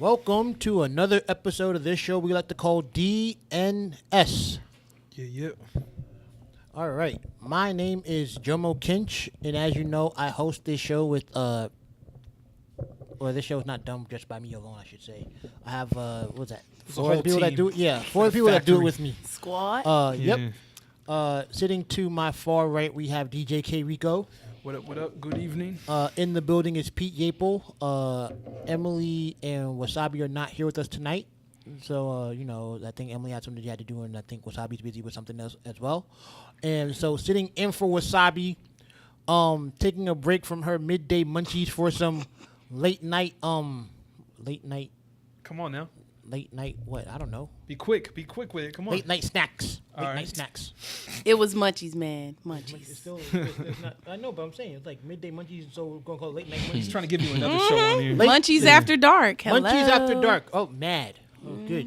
Welcome to another episode of this show we like to call DNS. Yeah. All right. My name is Jomo Kinch, and as you know, I host this show with this show is not done just by me alone, I should say. I have what's that? Four people that do it. Yeah, four people that do it with me. Squad. Yep. Sitting to my far right, we have DJ K Rico. What up? Good evening. In the building is Pete Yapel. Emily and Wasabi are not here with us tonight. So, I think Emily had something she had to do, and I think Wasabi's busy with something else as well. And so sitting in for Wasabi, taking a break from her midday munchies for some late night. Come on now. Late night, what? I don't know. Be quick with it. Come on. Late night snacks. All right. Night snacks. It was munchies, man. Munchies. It's not, I know, but I'm saying it's like midday munchies, so we're going to call it late night munchies. He's trying to give you another show on here. Munchies after dark. Hello. Munchies after dark. Oh, mad. Oh, good.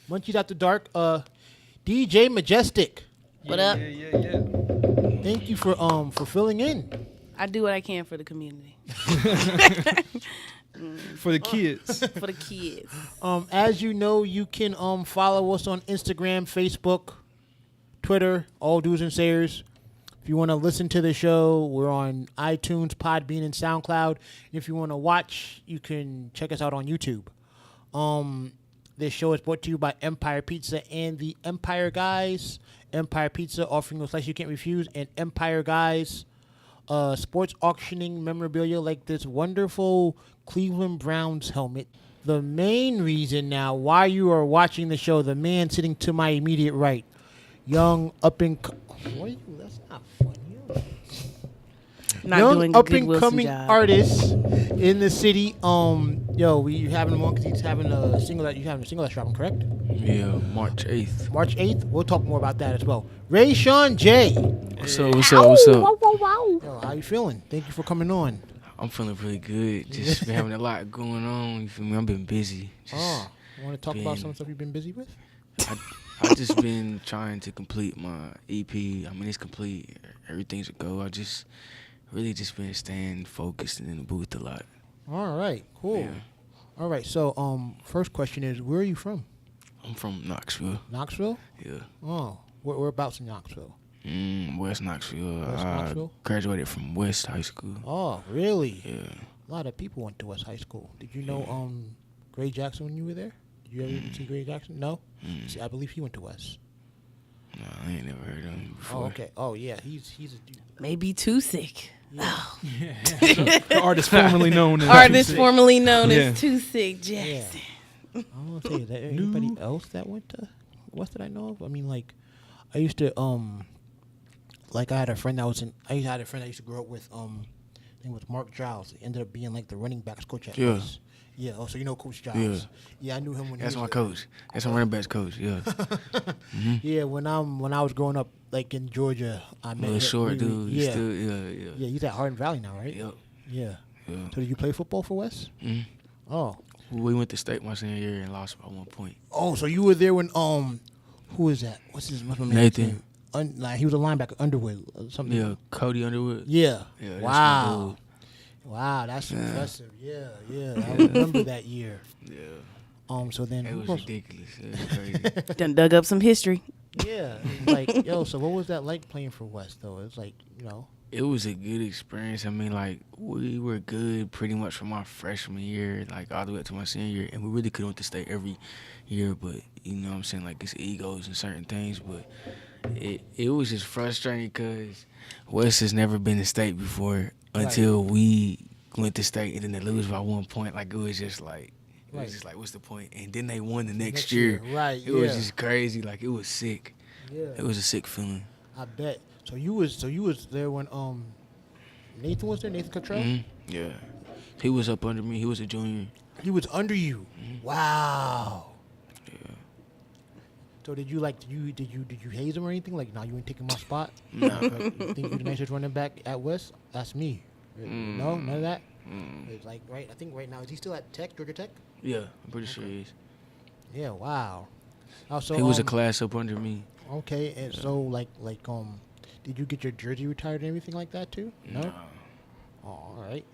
Munchies after dark. DJ Majestiq. What up? Yeah. Thank you for filling in. I do what I can for the community. For the kids. For the kids. As you know, you can follow us on Instagram, Facebook, Twitter, all do's and sayers. If you want to listen to the show, we're on iTunes, Podbean, and SoundCloud. And if you want to watch, you can check us out on YouTube. This show is brought to you by Empire Pizza and the Empire Guys. Empire Pizza offering a slice you can't refuse, and Empire Guys sports auctioning memorabilia like this wonderful Cleveland Browns helmet. The main reason now why you are watching the show, the man sitting to my immediate right, young up and that's not funny. Not young doing up good and Wilson coming job. artist in the city. We having him on because he's having a single that that's dropping, correct? Yeah, March 8th. March 8th. We'll talk more about that as well. R.A.Y.S.E.A.N J. What's up? Yo, how you feeling? Thank you for coming on. I'm feeling pretty good. Just been having a lot going on. You feel me? I've been busy. You want to talk about some stuff you've been busy with? I just been trying to complete my EP. I mean, it's complete. Everything's a go. I just really just been staying focused and in the booth a lot. All right, cool. Yeah. All right, so first question is, where are you from? I'm from Knoxville. Knoxville? Yeah. Oh, whereabouts in Knoxville? West Knoxville. West Knoxville? I graduated from West High School. Oh, really? Yeah. A lot of people went to West High School. Did you know Gray Jackson when you were there? Did you ever see Gray Jackson? No? See, I believe he went to West. No, I ain't never heard of him before. Oh, okay. Oh, yeah, he's a dude. Maybe too sick. Yeah. Oh. The artist formerly known as Too Sick Jackson. I don't want to say, is there anybody else that went to West that I know of? I mean, like, I used to, I had a friend that used to grow up with, I think it was Mark Giles. He ended up being, like, the running backs coach at West. Yeah, so you know Coach Giles. Yeah, I knew him when That's he was my coach. That's my running backs coach, yeah. Yeah, when I was growing up, like, in Georgia, I met Little short dude. Yeah. Still, yeah. Yeah, he's at Hardin Valley now, right? Yep. Yeah. Yeah. So did you play football for West? Oh. We went to state my senior year and lost by 1 point. Oh, so you were there when who is that? What's my man's Nathan. name? He was a linebacker, Underwood or something. Yeah, Cody Underwood. Yeah. Yeah, that's wow. my dude. Wow, that's impressive. Yeah. I remember that year. Yeah. So then It was ridiculous. It was crazy. Done dug up some history. Yeah. It was like, so what was that like playing for West though? It was like, It was a good experience. I mean, like, we were good pretty much from my freshman year, like, all the way up to my senior year. And we really could have went to state every year, but, you know what I'm saying, like, it's egos and certain things. But it was just frustrating because West has never been to state before until we went to state and then they lose by 1 point. Like, it was just like, what's the point? And then they won the next year. Right, It was just crazy. Like, it was sick. Yeah. It was a sick feeling. I bet. So you was there when Nathan was there, Nathan Cottrell? Mm-hmm. Yeah. He was up under me. He was a junior. He was under you. Mm-hmm. Wow. Yeah. So did you haze him or anything? Like, you ain't taking my spot? No. Like, you think you're the nicest running back at West? That's me. No, none of that. It's like I think right now is he still at Georgia Tech? Yeah, I'm pretty sure he is. Yeah. Wow. Also, He was a class up under me. Okay, and so did you get your jersey retired and everything like that too? No. Nah. Oh, all right.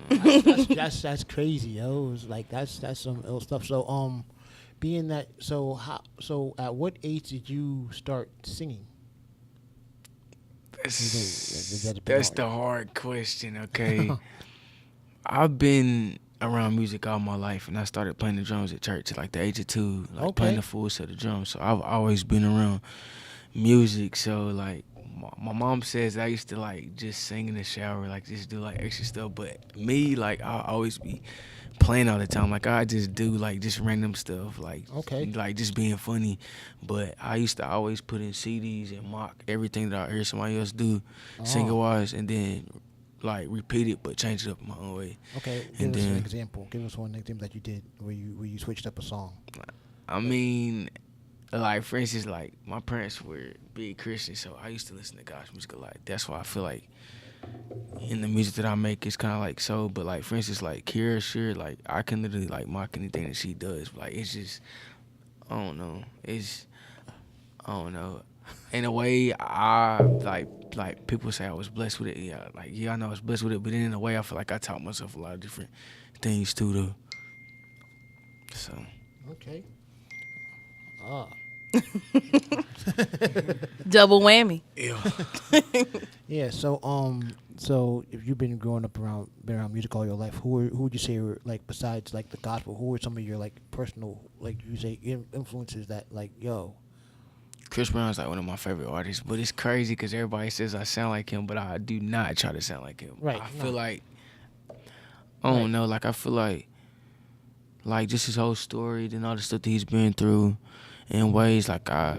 That's crazy, yo. It's like that's some ill stuff. So being that at what age did you start singing? That's the hard question. Okay, I've been around music all my life, and I started playing the drums at church at like the age of 2, like playing the full set of drums. So I've always been around music. So like my mom says I used to like just sing in the shower, like just do like extra stuff. But me, like I always be playing all the time. Like I just do like just random stuff, like like just being funny. But I used to always put in CDs and mock everything that I heard somebody else do, singer wise, and then like repeat it but change it up in my own way. Okay, give us an example. Give us one example that you did where you switched up a song. I mean, like for instance, like my parents were big Christians, so I used to listen to gospel music a lot. That's why I feel like in the music that I make, it's kind of like soul. But like for instance, like Kira Shear, like I can literally like mock anything that she does. Like it's just, I don't know. I don't know. In a way, I like people say I was blessed with it. Yeah, like I know I was blessed with it. But then in a way, I feel like I taught myself a lot of different things too, though. So. Okay. Double whammy. Yeah. Yeah. So if you've been growing up around music all your life, who would you say were like besides like the gospel? Who were some of your like personal like you say influences that like yo? Chris Brown's like one of my favorite artists, but it's crazy because everybody says I sound like him, but I do not try to sound like him. Right. I feel like I don't know. Like I feel like just his whole story, then all the stuff that he's been through, in ways like I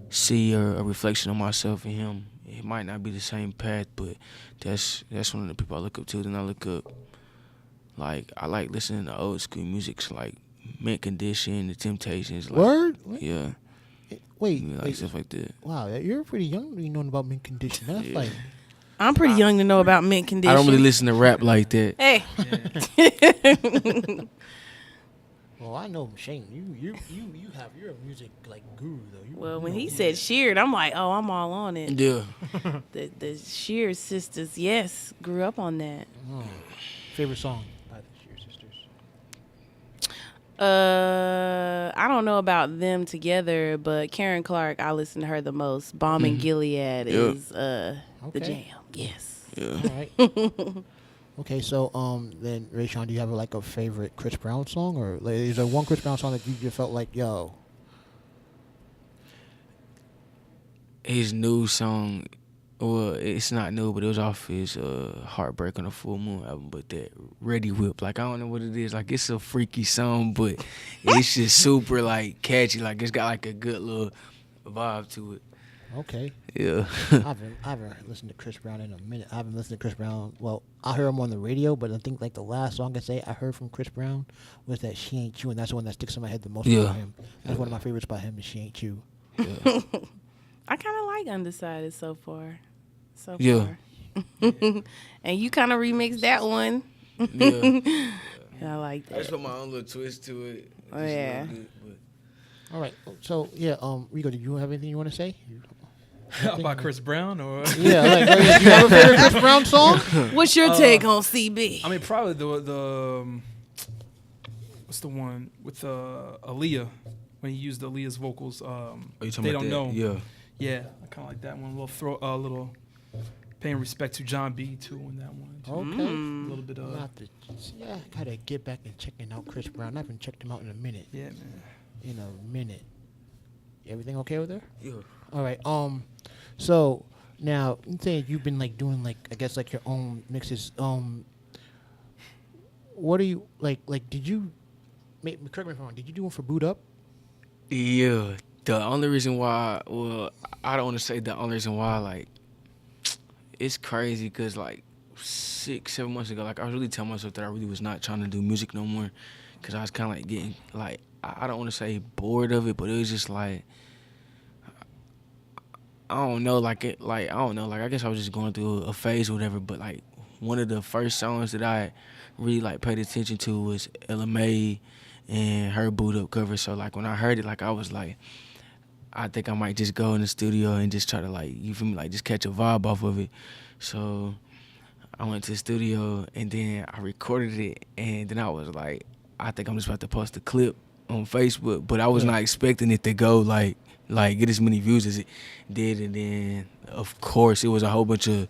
see a reflection of myself in him. It might not be the same path, but that's one of the people I look up to. Then I look up, like I like listening to old school music, so like Mint Condition, The Temptations. Like, Word? Yeah. Wait, like stuff like that. Wow, you're pretty young to be knowing about Mint Condition. That's like I'm pretty young to know about Mint Condition. I don't really listen to rap like that. Hey. Well, I know Shane. You're a music like guru though. Well, when he said Sheared, I'm like, oh, I'm all on it. Yeah. The Sheared sisters, yes, grew up on that. Favorite song by the Shear sisters? I don't know about them together, but Karen Clark, I listen to her the most. Bomb and Gilead is the jam. Yes. Yeah. All right. Okay, so then Ray-Sean, do you have like a favorite Chris Brown song, or like, is there one Chris Brown song that you just felt like, yo? His new song, well, it's not new, but it was off his Heartbreak on the Full Moon album, but that Ready Whip, like I don't know what it is, like it's a freaky song, but it's just super like catchy, like it's got like a good little vibe to it. Okay. Yeah. I haven't listened to Chris Brown in a minute. I haven't listened to Chris Brown. Well, I heard him on the radio, but I think like the last song I heard from Chris Brown was that She Ain't You, and that's the one that sticks in my head the most about him. That's one of my favorites by him is She Ain't You. Yeah. I kind of like Undecided so far. Yeah. And you kind of remixed that one. Yeah. I like that. I just put my own little twist to it. Oh, yeah. Good, All right. So yeah, Rico, do you have anything you want to say? About Chris Brown or? Yeah, like, do you have a favorite Chris Brown song? What's your take on CB? I mean, probably the what's the one with Aaliyah when he used Aaliyah's vocals? They Don't Know. Yeah. Yeah, I kind of like that one. A little paying respect to John B too in that one. Too. Okay. A little bit of. I gotta get back and checking out Chris Brown. I haven't checked him out in a minute. Yeah, man. In a minute. Everything okay with her? Yeah. All right. So now you saying you've been like doing like I guess like your own mixes. What are you like? Did you correct me if I'm wrong? Did you do one for Boot Up? Yeah. The only reason why, well, I don't want to say the only reason why, like, it's crazy because, like, 6-7 months ago, like, I was really telling myself that I really was not trying to do music no more because I was kind of, like, getting, like, I don't want to say bored of it, but it was just, like, I don't know, like, I guess I was just going through a phase or whatever, but, like, one of the first songs that I really, like, paid attention to was LMA and her Boot Up cover. So, like, when I heard it, like, I was, like, I think I might just go in the studio and just try to, like, you feel me, like, just catch a vibe off of it. So I went to the studio and then I recorded it, and then I was like, I think I'm just about to post a clip on Facebook, but I was not expecting it to go like get as many views as it did. And then of course it was a whole bunch of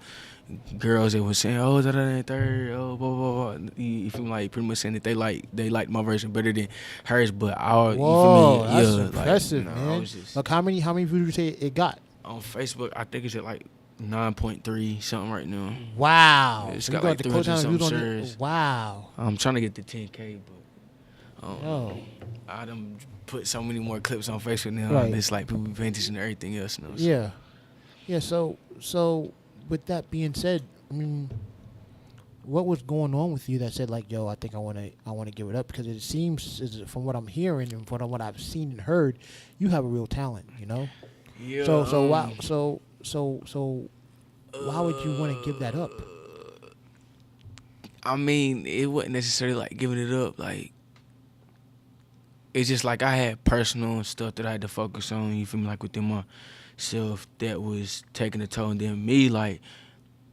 girls that was saying, "Oh, third, oh, blah blah blah." You feel me? Like pretty much saying that they liked my version better than hers. But Whoa, you feel me? that's Yeah, impressive, like, man. Like how many views did you say it got on Facebook? I think it's at like 9.3 something right now. Wow. It's So got you like the 300 something on shares. it. Wow. I'm trying to get to 10K, but I done put so many more clips on Facebook now. Right. It's like people paying attention to everything else now. Yeah. Yeah, so with that being said, I mean, what was going on with you that said like, yo, I think I want to give it up? Because it seems, from what I'm hearing and from what I've seen and heard, you have a real talent, you know? Yeah. So why why would you want to give that up? I mean, it wasn't necessarily like giving it up. Like, it's just like I had personal stuff that I had to focus on. You feel me? Like within myself that was taking a toll. And then me, like,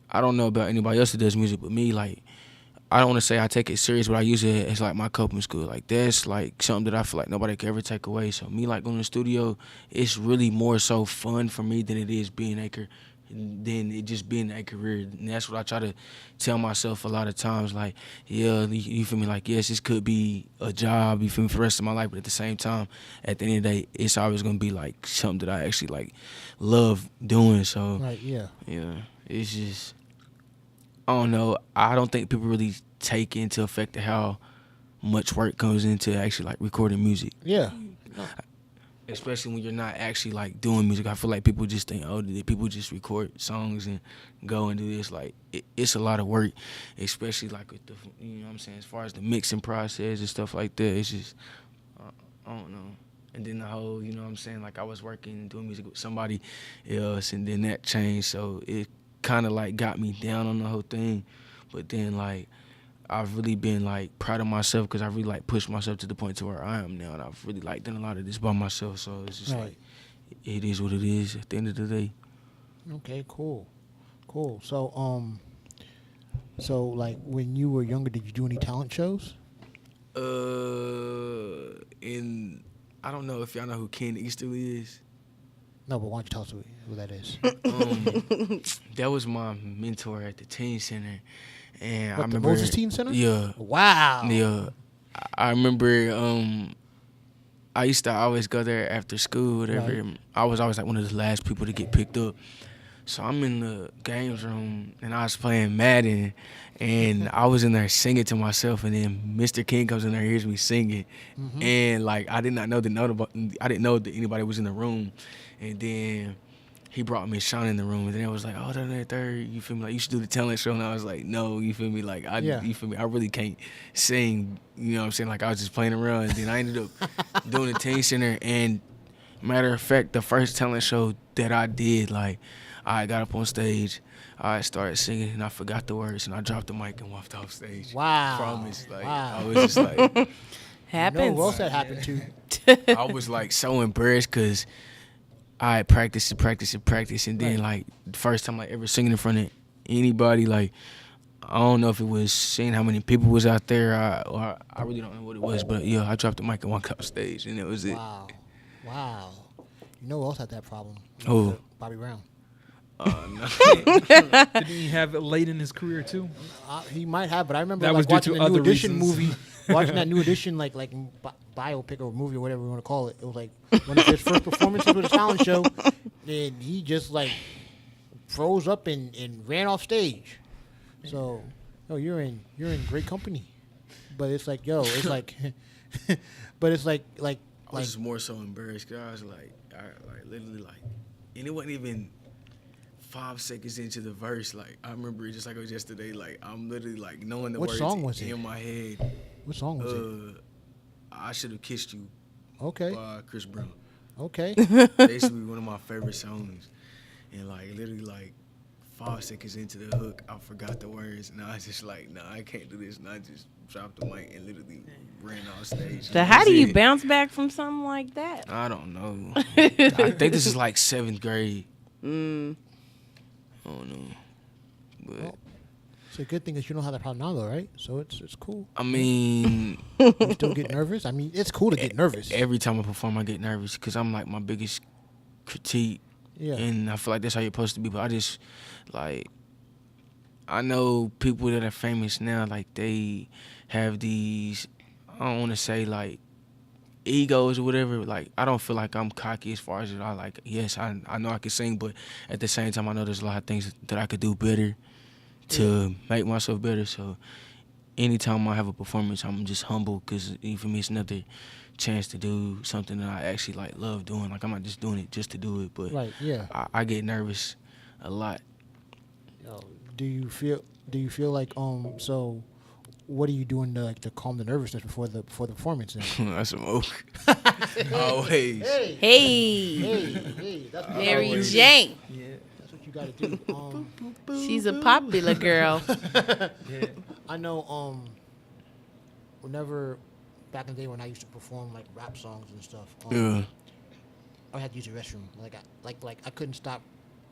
I don't know about anybody else that does music, but me, like, I don't want to say I take it serious, but I use it as like my coping skill. Like that's like something that I feel like nobody can ever take away. So me like going to the studio, it's really more so fun for me than it is being than it just being a career. And that's what I try to tell myself a lot of times. Like, yeah, you feel me? Like, yes, this could be a job, you feel me, for the rest of my life. But at the same time, at the end of the day, it's always going to be like something that I actually like love doing. So, Right, yeah. Yeah, it's just, I don't know. I don't think people really take into effect how much work goes into actually like recording music. Yeah. Especially when you're not actually like doing music. I feel like people just think, oh, people just record songs and go and do this. Like it's a lot of work, especially like with the, you know what I'm saying, as far as the mixing process and stuff like that. It's just, I don't know. And then the whole, you know what I'm saying, like I was working and doing music with somebody else, and then that changed. So it kind of like got me down on the whole thing. But then like I've really been like proud of myself because I really like pushed myself to the point to where I am now, and I've really like done a lot of this by myself. So it's just like it is what it is at the end of the day. Okay, cool. So like when you were younger, did you do any talent shows? And I don't know if y'all know who Ken Easterly is. No, but why don't you tell us who that is? That was my mentor at the teen center. And I remember the Moses Teen Center? Yeah. Wow. Yeah. I remember I used to always go there after school, whatever. Right. I was always like one of the last people to get picked up. So I'm in the games room and I was playing Madden and I was in there singing to myself, and then Mr. King comes in there, hears me singing, and like I didn't know that anybody was in the room, and then he brought me Sean in the room, and then I was like, oh, that third, you feel me? Like, you should do the talent show. And I was like, no, you feel me? Like, you feel me? I really can't sing, you know what I'm saying? Like, I was just playing around. And then I ended up doing the teen center. And matter of fact, the first talent show that I did, like, I got up on stage, I started singing, and I forgot the words, and I dropped the mic and walked off stage. Wow. Promise. Like, wow. I was just like. Happens. No, what else that happened to? I was, like, so embarrassed because I practiced, and then like the first time I ever singing in front of anybody, like I don't know if it was seeing how many people was out there, or I really don't know what it was, but yeah, I dropped the mic and walked off stage, and it was it. Wow. You know who else had that problem? Oh, Bobby Brown. No. Didn't he have it late in his career too? He might have, but I remember That like was due watching to the New other Edition reasons. movie, watching that New Edition like biopic or movie or whatever you want to call it. It was like one of his first performances with a talent show, and he just like froze up and ran off stage. So, you're in great company. But it's like, it's like, but it's like I was just more so embarrassed because I was like, literally like, and it wasn't even 5 seconds into the verse. Like, I remember it just like it was yesterday. Like, I'm literally like knowing the What words song was in it? my head. What song was it? I Should Have Kissed You. Okay. By Chris Brown. Okay. Basically one of my favorite songs. And like literally like 5 seconds into the hook, I forgot the words, and I was just like, nah, I can't do this. And I just dropped the mic and literally ran off stage. So how do you bounce back from something like that? I don't know. I think this is like 7th grade. I don't know. But It's a good thing that you don't have that problem now, though, right? So it's cool. I mean, you still get nervous? I mean, it's cool to get nervous. Every time I perform, I get nervous because I'm like my biggest critique. Yeah. And I feel like that's how you're supposed to be. But I just, like, I know people that are famous now, like, they have these, I don't want to say, like, egos or whatever. Like, I don't feel like I'm cocky as far as I like, yes, I know I can sing, but at the same time, I know there's a lot of things that I could do better to make myself better. So anytime I have a performance, I'm just humble because for me, it's another chance to do something that I actually like love doing. Like, I'm not just doing it just to do it, but right, yeah. I get nervous a lot. Do you feel like so what are you doing to calm the nervousness before the performance then? I smoke. Always. Hey, that's Mary Jane. Yeah. That's what you got to do. She's a popular girl. Yeah. I know whenever back in the day when I used to perform like rap songs and stuff, I had to use the restroom. Like I couldn't stop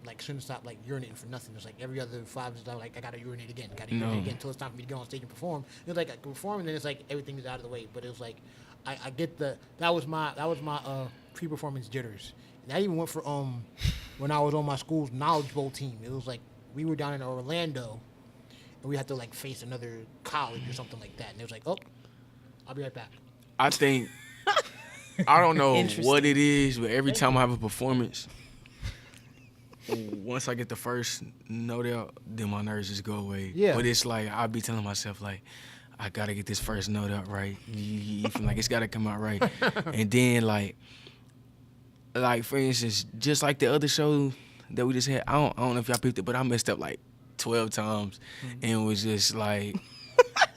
urinating for nothing. It's like every other 5 minutes, I gotta urinate again, until it's time for me to get on stage and perform. It was like I perform and then it's like everything is out of the way. But it was like I get that was my pre-performance jitters. And I even went for when I was on my school's Knowledge Bowl team. It was like we were down in Orlando and we had to like face another college or something like that. And it was like, oh, I'll be right back. I think I don't know what it is, but every time I have a performance, once I get the first note out, then my nerves just go away. Yeah. But it's like I'll be telling myself like, I gotta get this first note out right. You feel like it's gotta come out right. And then like for instance, just like the other show that we just had, I don't know if y'all picked it, but I messed up like 12 times, and it was just like.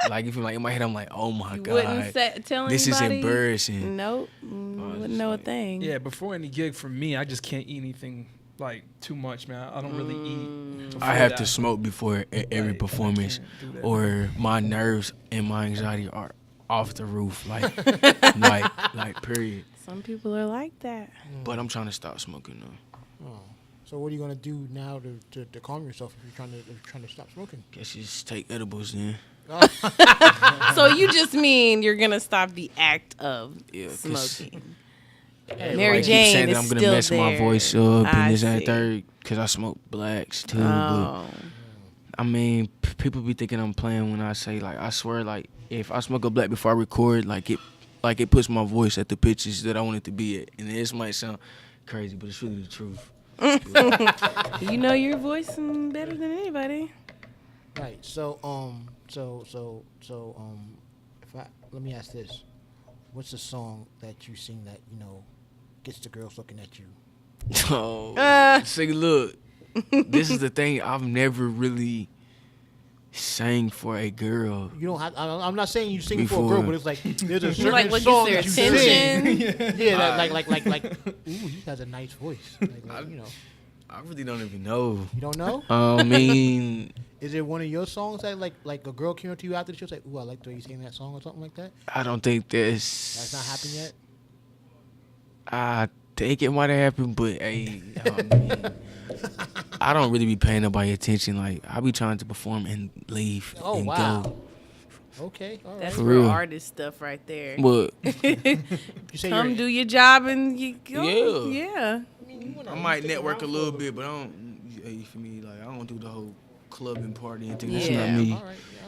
Like, if you like in my head, I'm like, oh my God, tell this is anybody? embarrassing. Nope, wouldn't know a thing. Yeah, before any gig for me, I just can't eat anything like too much, man. I don't really eat. I have to smoke before every performance, or my nerves and my anxiety are off the roof, like period. Some people are like that. But I'm trying to stop smoking though. Oh. So what are you gonna do now to calm yourself if you're trying to stop smoking? Guess you just take edibles then. So you just mean you're gonna stop the act of smoking? Mary Jane saying is that I'm gonna still mess there. my voice up and this and see. third because I smoke blacks too. Oh. But I mean, people be thinking I'm playing when I say like I swear like if I smoke a black before I record, like it puts my voice at the pitches that I want it to be at, and this might sound crazy, but it's really the truth. You know your voice better than anybody. Right. So let me ask this: what's the song that you sing that gets the girls looking at you? Oh, see, look, this is the thing. I've never really sang for a girl. You don't have. I'm not saying you sing Before. for a girl, but it's like there's a certain What song gets that their you attention? sing. Yeah, like. Ooh, he has a nice voice. I really don't even know. You don't know? I mean, is it one of your songs that like a girl came up to you after the show, like, "Ooh, I like the way you sing that song" or something like that? I don't think that's not happened yet. I think it might have happened, but hey, I don't really be paying nobody attention. Like I be trying to perform and leave and go. Okay, all right. That's For real real. artist stuff right there. But You say Come do your job and you go. Yeah. Yeah. I might network a little bit, but I don't. Hey, for me, like I don't do the whole clubbing party and thing. That's Yeah. not me. All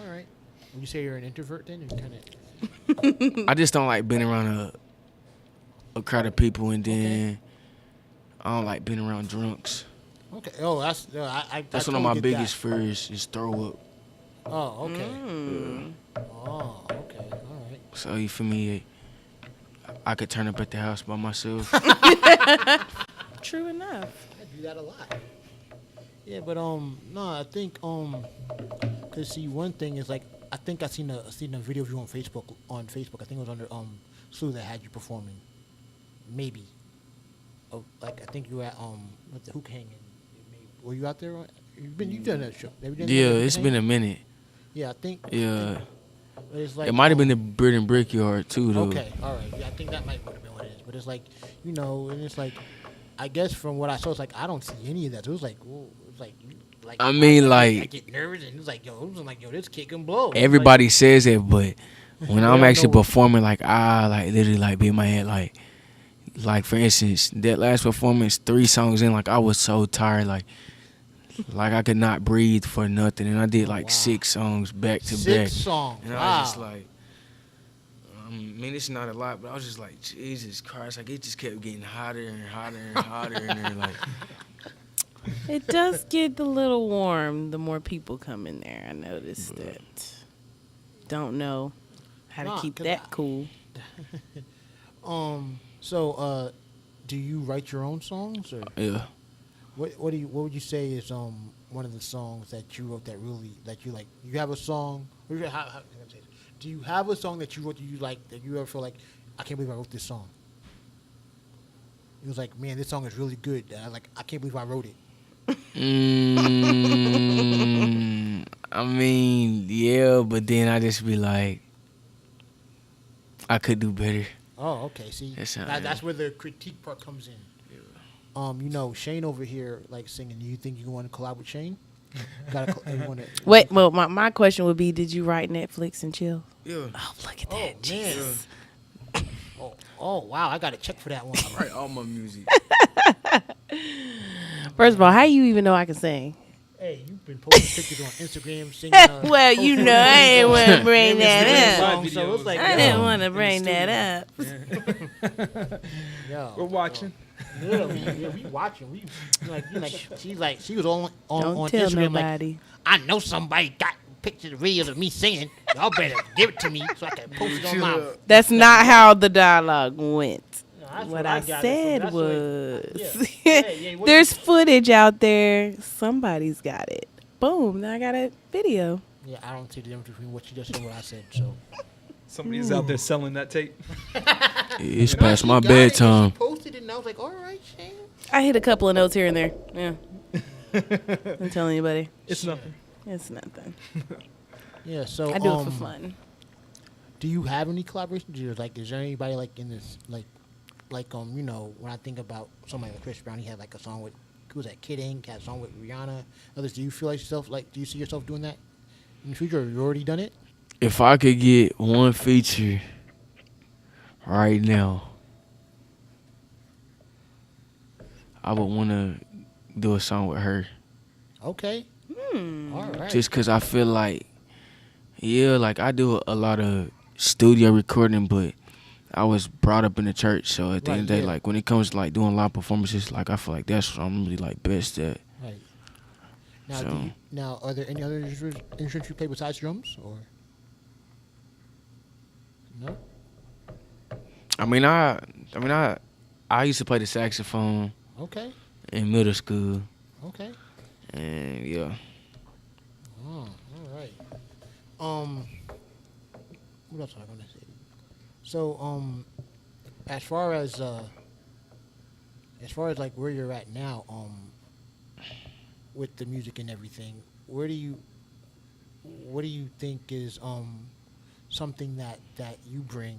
right. Would you say you're an introvert then, or kind of? I just don't like being around a crowd of people, and then I don't like being around drunks. Okay. Oh, that's That's one of my biggest fears is throw up. Oh, okay. Oh, okay. All right. So you feel me? I could turn up at the house by myself. True enough. I do that a lot. Yeah, but no, I think 'cause see, one thing is like I think I seen a video of you on Facebook. I think it was under Sue that had you performing. Maybe. Oh, like I think you were at with the hook hanging. Were you out there? You've done that show. Have you done Yeah, that it's Hook been a Hanging? minute. Yeah, I think. Yeah. But it's like, It might have been the Bird and Brickyard too, though. Okay, all right. Yeah, I think that might have been what it is. But it's like, and it's like, I guess from what I saw, it's like I don't see any of that. So it was like, whoa, it was like like I mean, I like get nervous, and it's like, yo, this kid can blow. everybody says it, but when I'm don't actually know. performing, like I like literally like be in my head, like for instance, that last performance, 3 songs in, like I was so tired, like I could not breathe for nothing, and I did like 6 songs back to back. 6 songs. And I was just like, I mean, it's not a lot, but I was just like, Jesus Christ, like it just kept getting hotter and hotter and hotter, and then like. It does get a little warm the more people come in there. I noticed that. Don't know how to keep that cool. So, do you write your own songs, or Yeah. what would you say is one of the songs that you wrote that you like? You have a song. Do you have a song that you wrote that you like, that you ever feel like, I can't believe I wrote this song? It was like, man, this song is really good. I can't believe I wrote it. I mean, yeah, but then I just be like, I could do better. Oh, okay. See, that's where the critique part comes in. Yeah. Shane over here like singing. Do you think you want to collab with Shane? Wait, well, my question would be, did you write Netflix and chill? Yeah. Oh, look at that. Jesus. Oh, wow. I got to check for that one. I write all my music. First of all, how you even know I can sing? Hey, you've been posting pictures on Instagram singing. Well, you know, I didn't want to bring that up. So it's like, I didn't want to bring that up. Yo, We're watching. Yeah, we watching. She was on Don't tell Instagram nobody. like, I know somebody got pictures of videos of me singing. Y'all better give it to me so I can post it on my. That's not how the dialogue went. No, What I said was, yeah, there's footage out there. Somebody's got it. Boom. Now I got a video. Yeah, I don't see the difference between what you just said and what I said. So Somebody's out there selling that tape. It's past my She got it and bedtime. She posted it and I was like, all right, Shane. I hit a couple of notes here and there. Yeah. Don't tell anybody. It's nothing. It's nothing. Yeah, so I do it for fun. Do you have any collaborations? Like, is there anybody like in this like when I think about somebody like Chris Brown, he had like a song with who was that? Kid Ink had a song with Rihanna. Others, do you feel like yourself do you see yourself doing that in the future? Or you already done it? If I could get one feature right now, I would want to do a song with her. Okay. All right. Just because I feel like, yeah, like I do a lot of studio recording, but I was brought up in the church. So at the end of the day, like when it comes to like doing live performances, like I feel like that's what I'm really like best at. Right. Now, So, are there any other instruments you play besides drums, or no? I used to play the saxophone Okay. in middle school, Okay. and yeah. Oh, all right. What else was I gonna say? So, as far as like where you're at now, with the music and everything, what do you think is something that you bring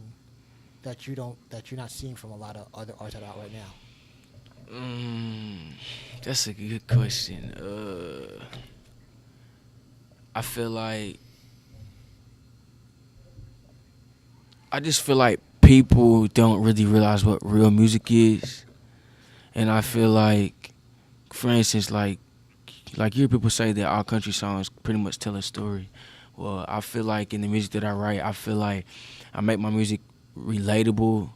that you're not seeing from a lot of other artists that are out right now? That's a good question. I just feel like people don't really realize what real music is, and I feel like, for instance, like you hear people say that all country songs pretty much tell a story. Well, I feel like in the music that I write, I feel like I make my music relatable,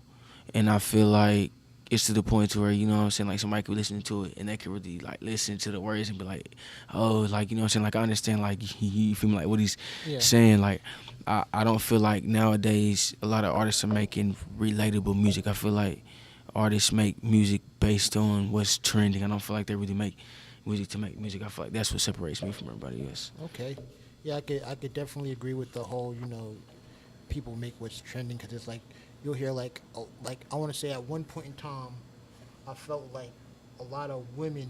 and I feel like it's to the point to where, you know what I'm saying, like somebody could listen to it and they could really like listen to the words and be like, oh, like, you know what I'm saying, like I understand, like you feel me, like what he's saying. Like I don't feel like nowadays a lot of artists are making relatable music. I feel like artists make music based on what's trending. I don't feel like they really make music to make music. I feel like that's what separates me from everybody else. Okay. Yeah, I could definitely agree with the whole, people make what's trending, because it's like you'll hear like I want to say at one point in time, I felt like a lot of women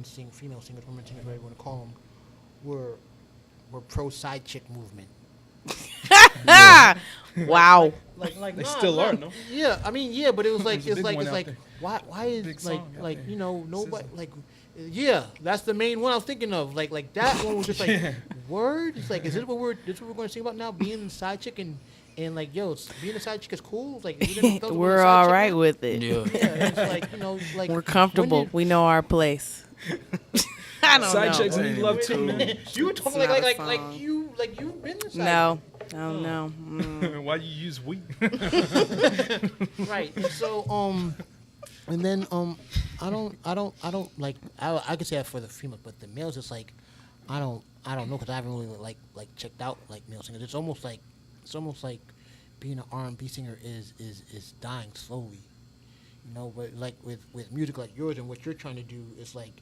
sing, female singers, women singers, whatever you want to call them, were pro side chick movement. Wow. Like They still are, no? Yeah, I mean, yeah, but it was like There's a it's big one out like there. why is Big song out there. nobody SZA. like Yeah, that's the main one I was thinking of. Like that one was just like word. It's like, is this what we're going to sing about now? Being the side chick and like, yo, being a side chick is cool. It's like we're all right with it. Yeah. Yeah, it's like, like we're comfortable. We know our place. I don't side know. chicks need love too, man. You were talking like you've been the side No. chick. Oh no. Why you use we? Right. And so and then I don't like I could say that for the females, but the males it's like I don't know because I haven't really like checked out like male singers. It's almost like being an R&B singer is dying slowly, you know. But like with music like yours and what you're trying to do, it's like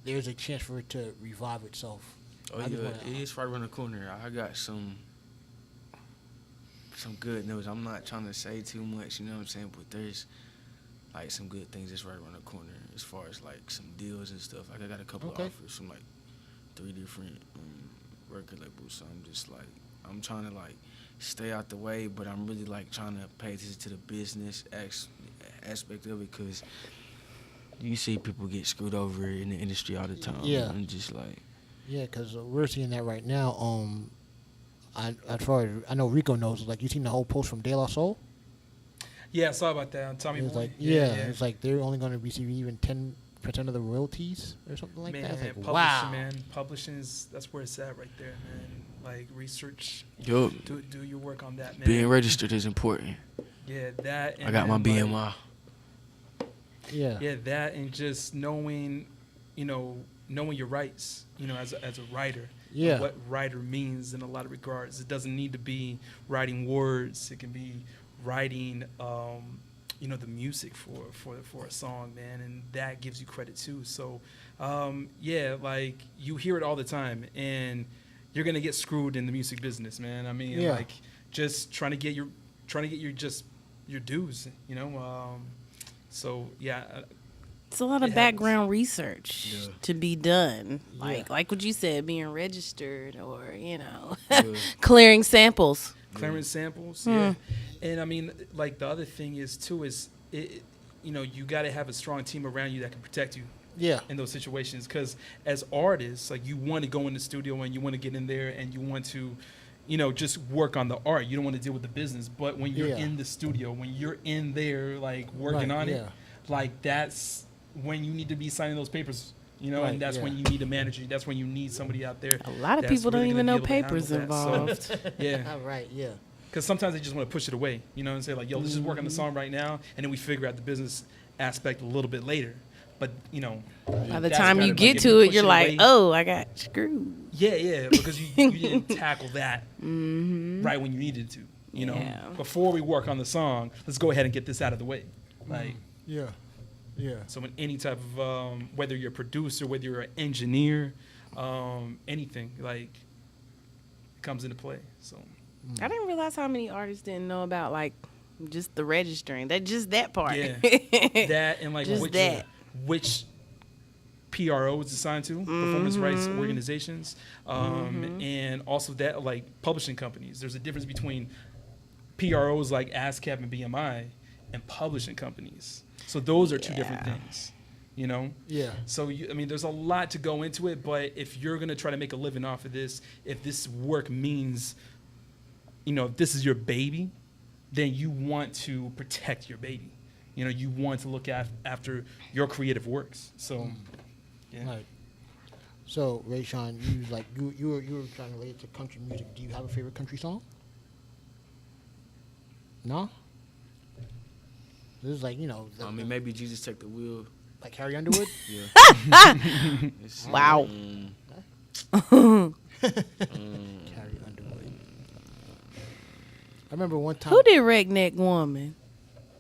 there's a chance for it to revive itself. Oh yeah, it's right around the corner. I got some good news. I'm not trying to say too much, you know what I'm saying, but there's like some good things that's right around the corner as far as like some deals and stuff. Like I got a couple of offers from like 3 different record labels. So I'm just like I'm trying to like stay out the way, but I'm really like trying to pay attention to the business aspect of it because you see people get screwed over in the industry all the time. Yeah. And just like yeah, because we're seeing that right now. As far as I know, Rico knows. Like you seen the whole post from De La Soul. Yeah, I saw about that on Tommy It was Boy. like it's like they're only going to receive even 10% of the royalties or something like Man, that. It's like, publishing, wow, man. Publishing that's where it's at right there, man. Like research, yup. do your work on that, man. Being registered is important. Yeah, that. And I got my then, BMI. Yeah, that and just knowing your rights, as a writer. Yeah. What writer means in a lot of regards. It doesn't need to be writing words. It can be writing, the music for a song, man, and that gives you credit too. So, like you hear it all the time, and you're gonna get screwed in the music business, man. I mean, like just trying to get your dues, So yeah. It's a lot of background research to be done. Yeah. Like what you said, being registered or, clearing samples. Clearing samples, yeah. And I mean, like the other thing is too is, you got to have a strong team around you that can protect you. Yeah. In those situations, because as artists, like you want to go in the studio and you want to get in there and you want to, just work on the art. You don't want to deal with the business. But when you're in the studio, when you're in there, like working on it, like that's when you need to be signing those papers, and that's when you need a manager. That's when you need somebody out there. A lot of people don't even know papers involved. So, yeah. Right, yeah. Because sometimes they just want to push it away, and say like, yo, let's just work on the song right now, and then we figure out the business aspect a little bit later. But, by the time you get to it, you're like, oh, I got screwed. Yeah, because you didn't tackle that right when you needed to, Before we work on the song, let's go ahead and get this out of the way. Like, yeah. So in any type of, whether you're a producer, whether you're an engineer, anything, like, comes into play. So I didn't realize how many artists didn't know about, like, just the registering. That part. Yeah. That and, like, which PRO is assigned to, performance rights organizations, and also that, like, publishing companies. There's a difference between PROs like ASCAP and BMI and publishing companies. So those are two different things, Yeah. So, there's a lot to go into it, but if you're going to try to make a living off of this, if this work means, if this is your baby, then you want to protect your baby. You want to look after your creative works. So, yeah. Right. So, Ray-Sean, you were trying to relate to country music. Do you have a favorite country song? No? This is like, maybe Jesus Take the Wheel. Like Harry Underwood? Yeah. Wow. Harry Underwood. I remember one time. Who did Redneck Woman?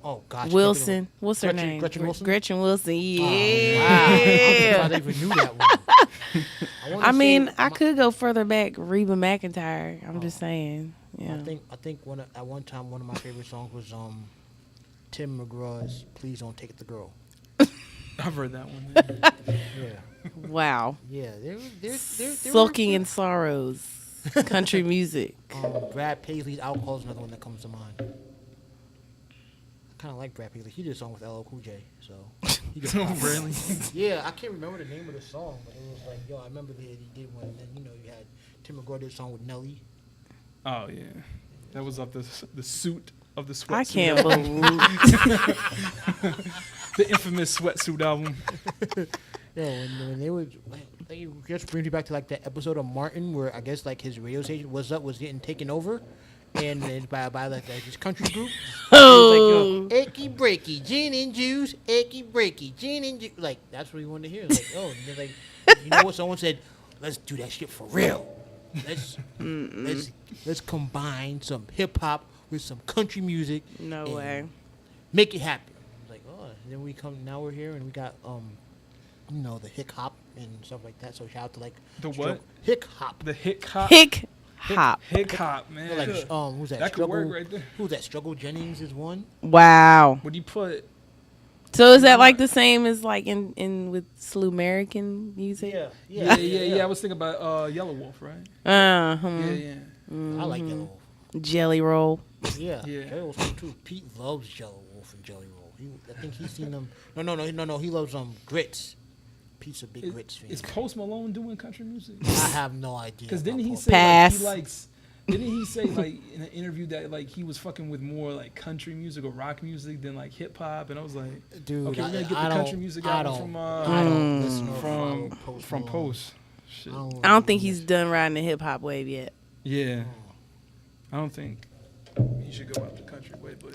Oh, gosh. Wilson. What's her name? Gretchen Wilson? Gretchen Wilson, yeah. Oh, wow. I'm surprised I even knew that one. I could go further back. Reba McEntire. I'm just saying. Yeah. I think at one time one of my favorite songs was Tim McGraw's "Please Don't Take It the Girl." I've heard that one. Yeah. Wow. Yeah. They're Sulking in Sorrows. Country music. Brad Paisley's "Alcohol" is another one that comes to mind. kind of like Brad Pitt. Like, he did a song with LL Cool J, so he did Really? Yeah, I can't remember the name of the song, but it was like, yo, I remember that he did one. And then you had Tim McGraw did a song with Nelly. Oh yeah, that was up the suit of the sweatsuit. I can't believe the infamous sweatsuit album. Yo, when they would, like, it just brings me back to like that episode of Martin where I guess like his radio station was getting taken over, and then by like this country group. Oh, Like, achy breaky gin and juice, achy breaky gin and juice. Like that's what you wanted to hear. Like, oh, and they're like, you know what? Someone said, let's do that shit for real. Let's combine some hip hop with some country music. no way. Make it happen. Like, oh, and then now we're here and we got the hick hop and stuff like that. So shout out to like The what? Hick hop. The hick hop. Hick hop. Hick hop, man. Like who's that? That could work right there. Who's that? Struggle Jennings is one. Wow. What do you put? So is that like the same as like in with Slew American music? Yeah. I was thinking about Yellow Wolf, right? Yeah. I like Yellow Wolf. Jelly Roll. Yeah. Yeah. Jelly Wolf's cool too. Pete loves Yellow Wolf and Jelly Roll. I think he's seen them. No. He loves grits. Pete's a big grits fan. Is Post Malone doing country music? I have no idea. Because didn't he about say Pass. like, he likes? Didn't he say like in an interview that like he was fucking with more like country music or rock music than like hip hop? And I was like, Dude, okay, we're gonna get the country music I album don't listen to from Post. Shit. I don't think he's done riding the hip hop wave yet. Yeah, I don't think he should go out the country way, but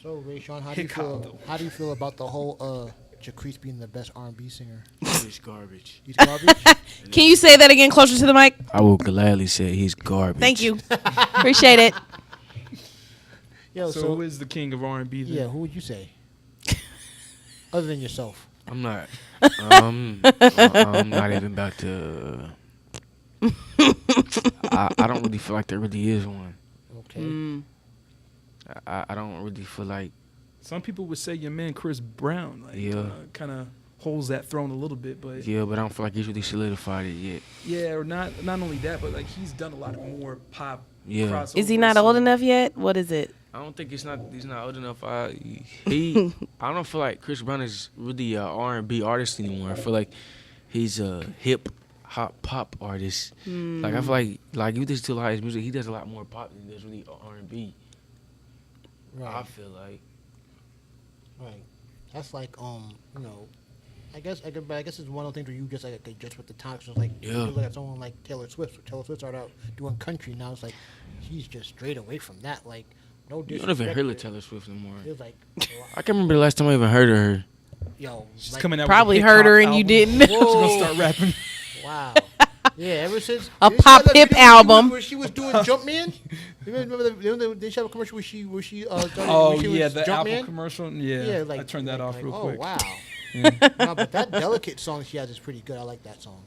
So, Ray Sean, how Hip hop, though. do you feel about the whole Jacquees being the best R&B singer? He's garbage. He's garbage. Can you say that again closer to the mic? I will gladly say he's garbage. Thank you. Appreciate it. Yo, so who is the king of R&B? Then? Yeah, who would you say? Other than yourself. I'm not. I'm not even about to. I don't really feel like there really is one. Okay. I don't really feel like. Some people would say your man Chris Brown, like, Yeah. kind of holds that throne a little bit, but Yeah, but I don't feel like he's really solidified it yet. yeah, or not only that, but like he's done a lot more pop. Yeah. Crossovers, Is he not so- old enough yet? What is it? I don't think he's not old enough. I don't feel like Chris Brown is really a R&B artist anymore. I feel like he's a hip hop pop artist. Like I feel like you listen to a lot of his music, he does a lot more pop than he does really R&B. Right. I feel like. Right. That's like I guess it's one of those things where you just like adjust with the times. So like Yeah. you look at someone like Taylor Swift. Taylor Swift started out doing country. Now it's like she's just straight away from that. Like no You disrespect. don't even hear but Taylor Swift anymore. It was like, I can't remember the last time I even heard of her. yo, She's like, coming out. Probably with a heard her hip-hop and you album. didn't. She's gonna start rapping. Wow. Yeah, ever since A didn't she pop have that hip video album. where she was doing Jumpman. You remember did she have a commercial where she started? Oh where she yeah, was the Jumpman? Apple commercial. Yeah, like I turned that off like, real oh, quick. wow. Yeah. No, but that Delicate song she has is pretty good. I like that song.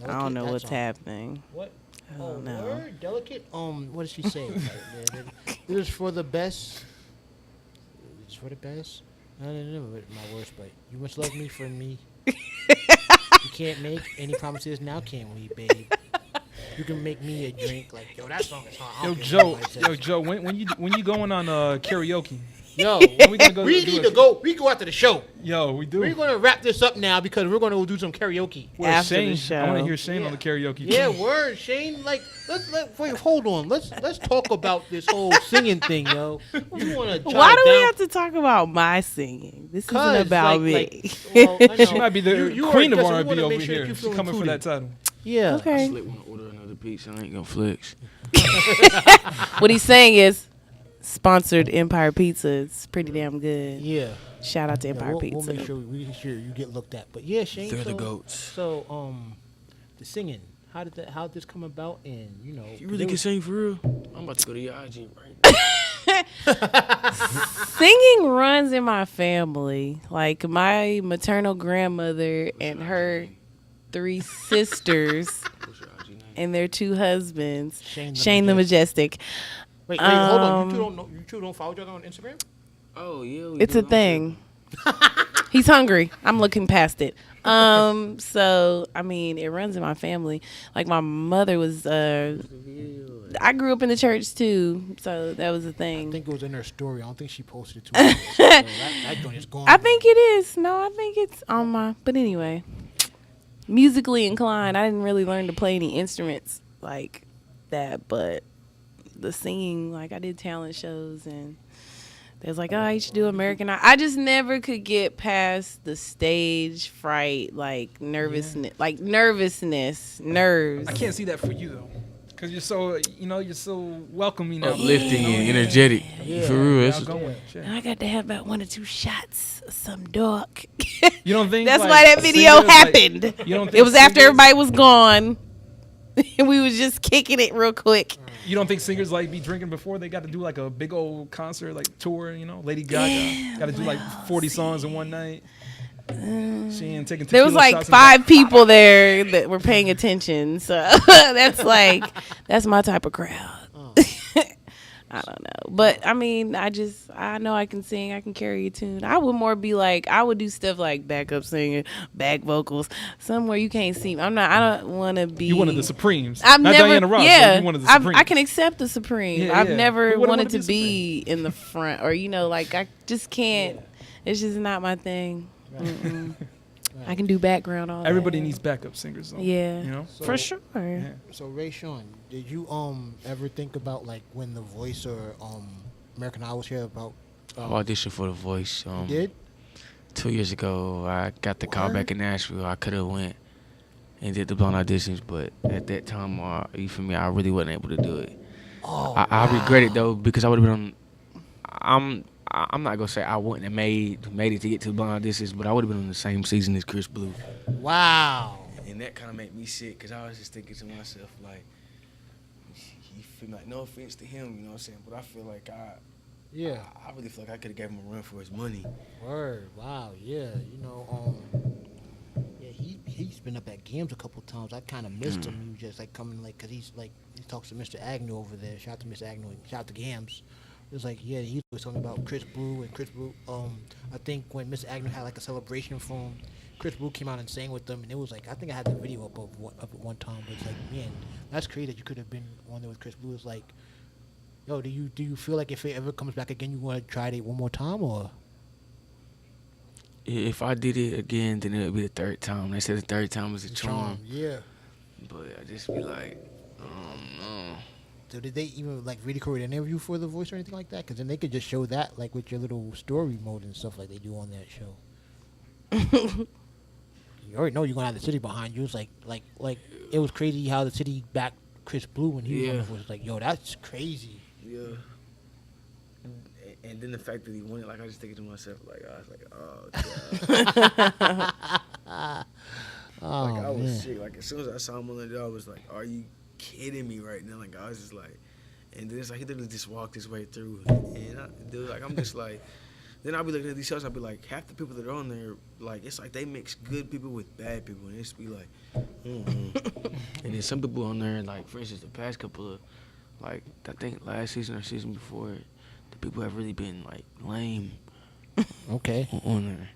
I don't know that what's song. happening. What? I don't know. Word? Delicate? What did she say? It was for the best. It's for the best. I don't know my worst, but you must love me for me. You can't make any promises now, can we, babe? You can make me a drink. Like, yo, that song is hard. I Yo, don't care what nobody says. Joe, when you going on karaoke? Yo, we gonna go we do need it? to go. We go after the show. Yo, we do. We're gonna wrap this up now because we're gonna go do some karaoke. Where's After the Shane? show. I want to hear Shane Yeah. on the karaoke. Yeah, too. word, Shane. Like, wait, hold on. Let's talk about this whole singing thing, yo. You wanna? Why do we have to talk about my singing? This isn't about me. Well, I She know. might be the You queen are of just- we R&B wanna over make sure that here. you She's feel coming for included. that title. Yeah. I Okay. slick want to order another pizza. I ain't gonna flex. What he's saying is sponsored Empire Pizza. It's pretty damn good. Yeah. Shout out to Empire we'll Pizza. make sure you get looked at. But yeah, Shane. They're the so, goats. So the singing. How did this come about? And You really can sing for real? I'm about to go to your IG right now. Singing runs in my family. Like my maternal grandmother and her 3 sisters What's your IG name? and their 2 husbands. Shane Shane the Majestic. Wait, hold on. You two don't follow each other on Instagram? Oh yeah. It's a thing. He's hungry. I'm looking past it. So I mean, it runs in my family. Like my mother was. I grew up in the church too, so that was a thing. I think it was in her story. I don't think she posted it too. So that joint is gone. I think it is. No, I think it's on my. But anyway, musically inclined. I didn't really learn to play any instruments like that, but the singing, like I did talent shows and. They was like, oh, you should do American Idol. I just never could get past the stage fright, like nervousness, nerves. I can't see that for you though, because you're so, you're so welcoming, uplifting and energetic. Yeah. For real, Yeah, it's outgoing. And I got to have about 1 or 2 shots of some dark. You don't think That's like, why that video singers, happened. Like, you don't think It was after singers- everybody was gone. And we was just kicking it real quick. You don't think singers like be drinking before they got to do like a big old concert, like tour? Lady Gaga got to do like 40 songs in one night. She ain't taking. There was tequila like shots 5 people there that were paying attention. So that's my type of crowd. I don't know. But I mean, I know I can sing, I can carry a tune. I would more be like, I would do stuff like backup singing, back vocals, somewhere you can't see. I don't want to be. You one of the Supremes. I've Not never, Diana Ross, yeah, but you one of the Supremes. I can accept the Supreme. Yeah, I've yeah. never Who wouldn't wanted wanna to be be in the front or, like I just can't. It's just not my thing. I can do background all Everybody that. needs backup singers, though. Yeah, So- for sure. Yeah. So Ray-Sean, did you ever think about like when The Voice or American Idol was here about? I auditioned for The Voice. You did? 2 years ago, I got the call Word? back in Nashville. I could have went and did the blown auditions, but at that time, you feel me? I really wasn't able to do it. Oh, I regret it though because I would have been on. I'm not gonna say I wouldn't have made it to get to the blown auditions, but I would have been on the same season as Chris Blue. wow. And that kind of made me sick because I was just thinking to myself like, you feel like no offense to him, you know what I'm saying? But I feel like Yeah. I really feel like I could have gave him a run for his money. Word. Wow. Yeah. Yeah. He's been up at games a couple times. I kind of missed him. He was just like coming like because he talks to Mr. Agnew over there. Shout out to Mr. Agnew. Shout out to Gams. It was like he was talking about Chris Blue and Chris Blue. I think when Mr. Agnew had like a celebration for him, Chris Blue came out and sang with them, and it was like I think I had the video up at one time. But it's like, man, that's crazy that you could have been on there with Chris Blue. It's like, yo, do you feel like if it ever comes back again, you want to try it one more time or? If I did it again, then it would be the third time. They said the third time was a charm. Yeah. But I just be like, no. So did they even like record an interview for The Voice or anything like that? Because then they could just show that like with your little story mode and stuff like they do on that show. You already know you're gonna have the city behind you. It's like it was crazy how the city backed Chris Blue when he was on The Voice. It's like, yo, that's crazy. Yeah. And then the fact that he won it, like I just thinking to myself, like I was like, oh, God. Oh, Like I was man. sick. Like as soon as I saw him on the door, I was like, "Are you kidding me right now?" Like I was just like, and then it's like he literally just walked his way through, and I'm just like, then I'll be looking at these shows, I'll be like, half the people that are on there, like it's like they mix good people with bad people, and it's be like, and then some people on there, like for instance, the past couple of, like I think last season or season before, the people have really been like lame Okay. on there.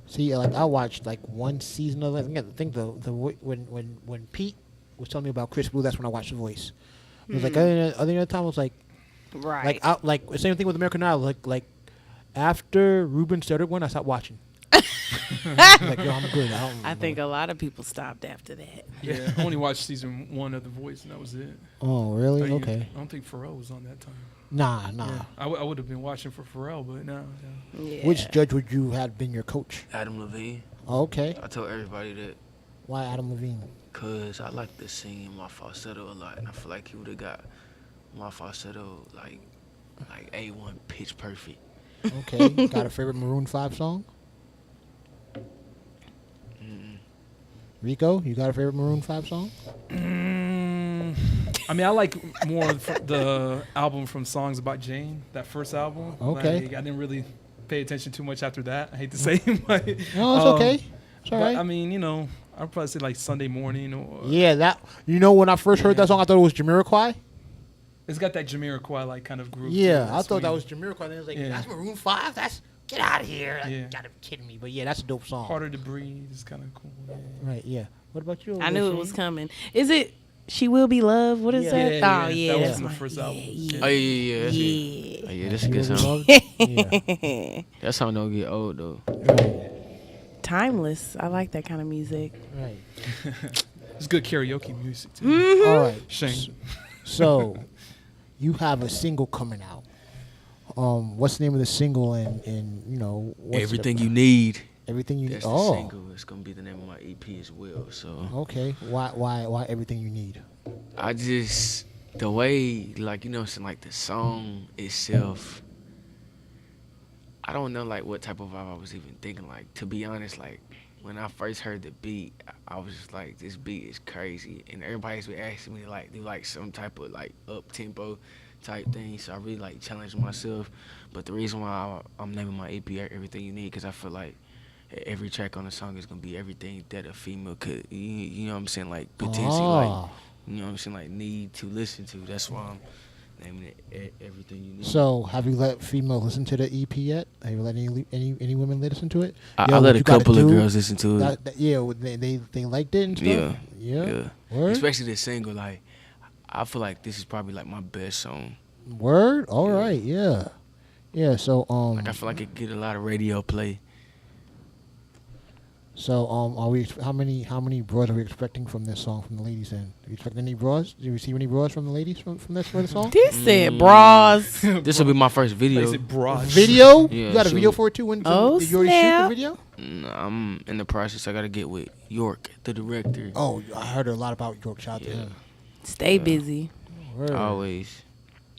See, like I watched like one season of it. I think the when Pete was telling me about Chris Blue, that's when I watched The Voice. It was like other time I was like Right. like same thing with American Idol. Like after Ruben started one, I stopped watching. Like yo, I'm good. I think a lot of people stopped after that. Yeah, I only watched season 1 of The Voice, and that was it. Oh really? I Okay. don't think Pharrell was on that time. Nah. Yeah. I would have been watching for Pharrell, but no. Yeah. Yeah. Which judge would you have been your coach? Adam Levine. Oh, okay. I tell everybody that. Why Adam Levine? Cause I like to sing in my falsetto a lot, and I feel like he would have got my falsetto like A1 pitch perfect. Okay. Got a favorite Maroon 5 song? Rico, you got a favorite Maroon 5 song? I mean, I like more the album from Songs About Jane, that first album. Okay. Like, I didn't really pay attention too much after that. I hate to say it. But, No, it's okay. It's all but, right. I mean, I'd probably say like Sunday Morning or... Yeah, that. You know, when I first heard that song, I thought it was Jamiroquai. It's got that Jamiroquai like kind of groove. to it. Yeah, I That's thought that sweet. was Jamiroquai. And it was like, Yeah. that's Maroon 5. That's get out of here. Yeah. You gotta be kidding me. But yeah, that's a dope song. Harder to Breathe is kind of cool. Yeah. Right, yeah. What about you? I knew it was Shane? coming. Is it She Will Be Loved? What is Yeah. that? Yeah, Oh, yeah. yeah. That was That's from the my, first yeah, album. Yeah. Oh yeah, that's it. Yeah. Oh, yeah, that's a You good Will Be song. Loved? Yeah. That song don't get old though. Right, Timeless. I like that kind of music. right. It's good karaoke music too. All right. Shane. So, you have a single coming out. What's the name of the single and you know what's Everything the, You Need. everything you That's the oh single. It's gonna be the name of my EP as well. So okay why everything you need I just the way like you know saying like the song itself. I don't know like what type of vibe I was even thinking. Like to be honest, like when I first heard the beat, I was just like, this beat is crazy, and everybody's been asking me to like do like some type of like up tempo type thing. So I really like challenged myself. But the reason why I'm naming my EP Everything You Need, because I feel like every track on the song is gonna be everything that a female could, you know what I'm saying, like potentially like, you know what I'm saying, like need to listen to. That's why I'm naming it Everything You Need. So have you let females listen to the EP yet? Have you let any women listen to it? I Yo, let what a you gotta couple of do- girls listen to it. yeah, they liked it and stuff. Yeah. yeah. Yeah. Word. Especially the single, like I feel like this is probably like my best song. Word. All Yeah. right. Yeah. Yeah. So Like I feel like it get a lot of radio play. So are we? How many bras are we expecting from this song from the ladies? Then, do you expect any bras? Do you receive any bras from the ladies from this for the song? This said bras. This will be my first video. Is it broad? Video? Yeah, You got a so- video for it too? When Oh, did you already shoot snap. the video? I'm in the process. I gotta get with York, the director. Oh, I heard a lot about York. Shout out to Yeah. him. Stay busy. Word. Always.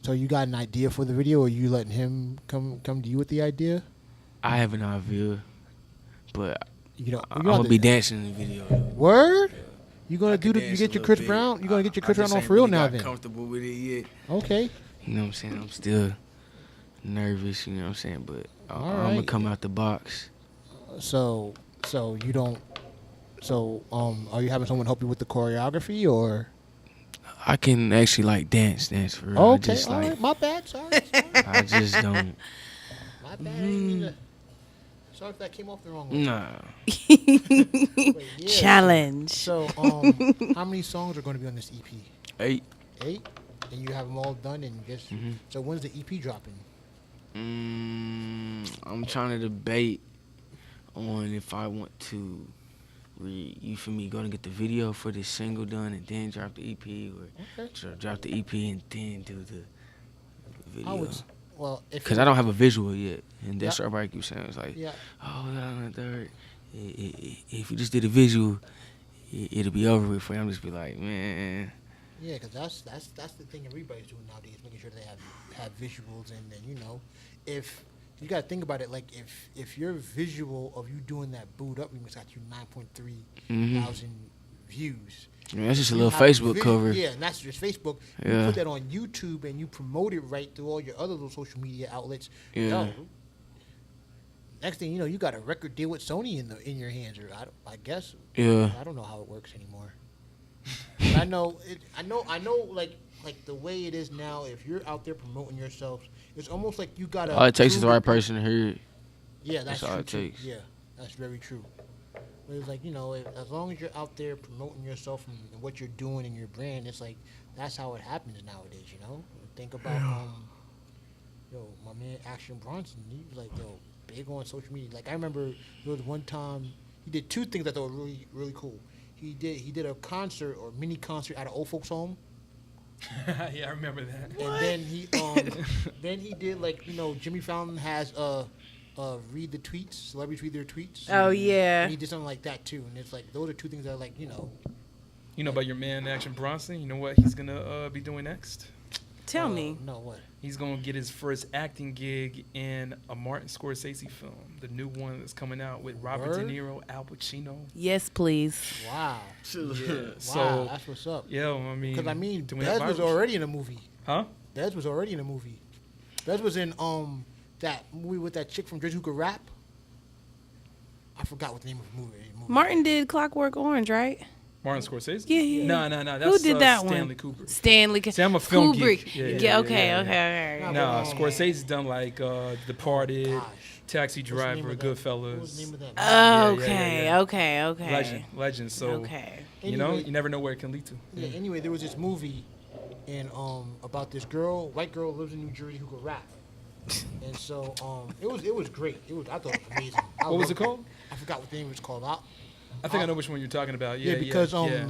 So you got an idea for the video, or you letting him come to you with the idea? I have an idea, but You know, I'm gonna be dancing in the video. Word. You gonna I do can the? You dance get a your little Chris bit. Brown? You gonna get your I Chris Brown just on ain't for real really now? got Then comfortable with it yet. okay. You know what I'm saying? I'm still nervous. You know what I'm saying? But I'm All gonna right. come out the box. So you don't. So are you having someone help you with the choreography or? I can actually like dance for real. Okay, I just all like right. My bad. Sorry. I just don't. My bad. I didn't mean to- Sorry if that came off the wrong way. Nah. But yeah, Challenge. So, how many songs are going to be on this EP? 8. 8, and you have them all done, and just Mhm. so when's the EP dropping? I'm trying to debate on if I want to, you feel me, go and get the video for this single done and then drop the EP, or Okay. drop the EP and then do the I video. would, well, if Because you- I don't have a visual yet, and that's Yeah. what everybody keeps saying. It's like, Yeah. oh, if you just did a visual, it'll be over with for you. I'm just be like, man. Yeah, because that's the thing everybody's doing nowadays, making sure they have visuals, and then if you got to think about it, like if your visual of you doing that boot up remix got you 9.3 Mhm. thousand views. Yeah, that's just a You little have Facebook cover. Yeah, and that's just Facebook. You Yeah. put that on YouTube and you promote it right through all your other little social media outlets. Yeah. Yo, next thing you know, you got a record deal with Sony in your hands, or I guess. Yeah. I don't know how it works anymore. But I know like the way it is now. If you're out there promoting yourself, it's almost like you gotta. All it takes is the prove right person to hear it. Yeah, that's all true it too. takes. Yeah, that's very true. But it's like as long as you're out there promoting yourself and what you're doing in your brand, it's like that's how it happens nowadays. Think about my man Action Bronson. He was like big on social media. Like I remember there was one time he did two things I thought were really really cool. He did a concert or mini concert at an old folks home. Yeah, I remember that. And then he did like Jimmy Fallon has read the tweets, celebrities read their tweets. Oh, yeah. And he did something like that too, and it's like those are two things that are like You know about your man Action Bronson? You know what he's gonna be doing next? Tell me. No, what? He's gonna get his first acting gig in a Martin Scorsese film, the new one that's coming out with Robert Word? De Niro, Al Pacino. Yes, please. Wow. Yeah, Wow, so that's what's up. yeah, I mean, Because doing that Dez was viral already in a movie. Huh? Dez was already in a movie. Dez was in that movie with that chick from Jersey who could rap. I forgot what the name of the movie. Martin did Clockwork Orange, right? Martin Scorsese? Yeah. No. That's Who did that Stanley one? Cooper. Stanley. See, I'm a film Kubrick. geek. Yeah. Okay. Yeah. No, Scorsese's done like Departed, Gosh. Taxi What's the name Driver, of that? What was the Goodfellas. name of that? Yeah. Okay. Legend. So Okay. you know, Anyway. you never know where it can lead to. Yeah. Anyway, there was this movie, and about this white girl lives in New Jersey who could rap, and so it was great. I thought it was amazing. What was it called? I forgot what the name was called. I think I know which one you're talking about. Yeah, because yeah.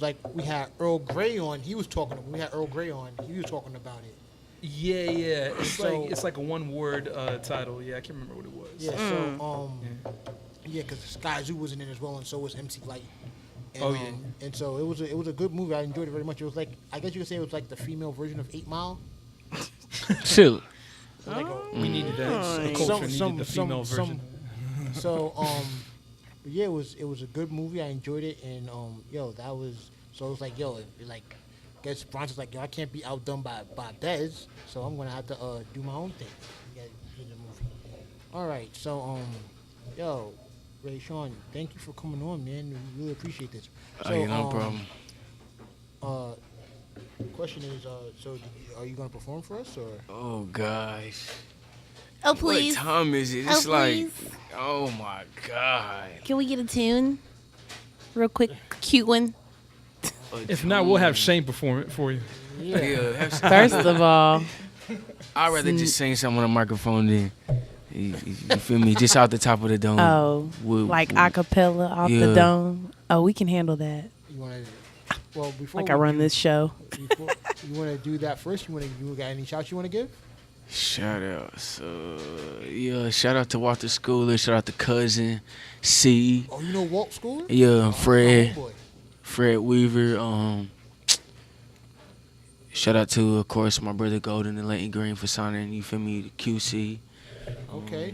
like we had Earl Grey on. He was talking. We had Earl Grey on. He was talking about it. Yeah. So- It's like a one-word title. Yeah, I can't remember what it was. Yeah. So because Sky Zoo was in it as well, and so was MC Light. And, Oh, yeah. And so it was a good movie. I enjoyed it very much. It was like, I guess you could say it was like the female version of 8 Mile. Chill. So like We needed that. The culture needed the female version. So but yeah, it was a good movie. I enjoyed it, and that was so. It was like I guess Bronson was like, I can't be outdone by Bez, so I'm gonna have to do my own thing. Yeah, in the movie. All right, so Ray-Sean, thank you for coming on, man. We really appreciate this. So, No problem. Question is, are you gonna perform for us or? Oh gosh. Oh please. What time is it? Oh, It's like, please. oh my god. Can we get a tune? Real quick, cute one. If not, we'll have Shane perform it for you. Yeah. First of all, I'd rather just sing something on a microphone than you feel me, just out the top of the dome. like acapella off the dome. Oh, we can handle that. You wanna? Well, before Like I run this show. Before, you wanna do that first? You got any shouts you wanna give? Shout out. So, shout out to Walter Schooler. Shout out to Cousin C. Oh, you know Walt Schooler? Yeah, Fred. Oh, boy. Fred Weaver. Shout out to, of course, my brother Golden and Leighton Green for signing, you feel me, the QC. Okay.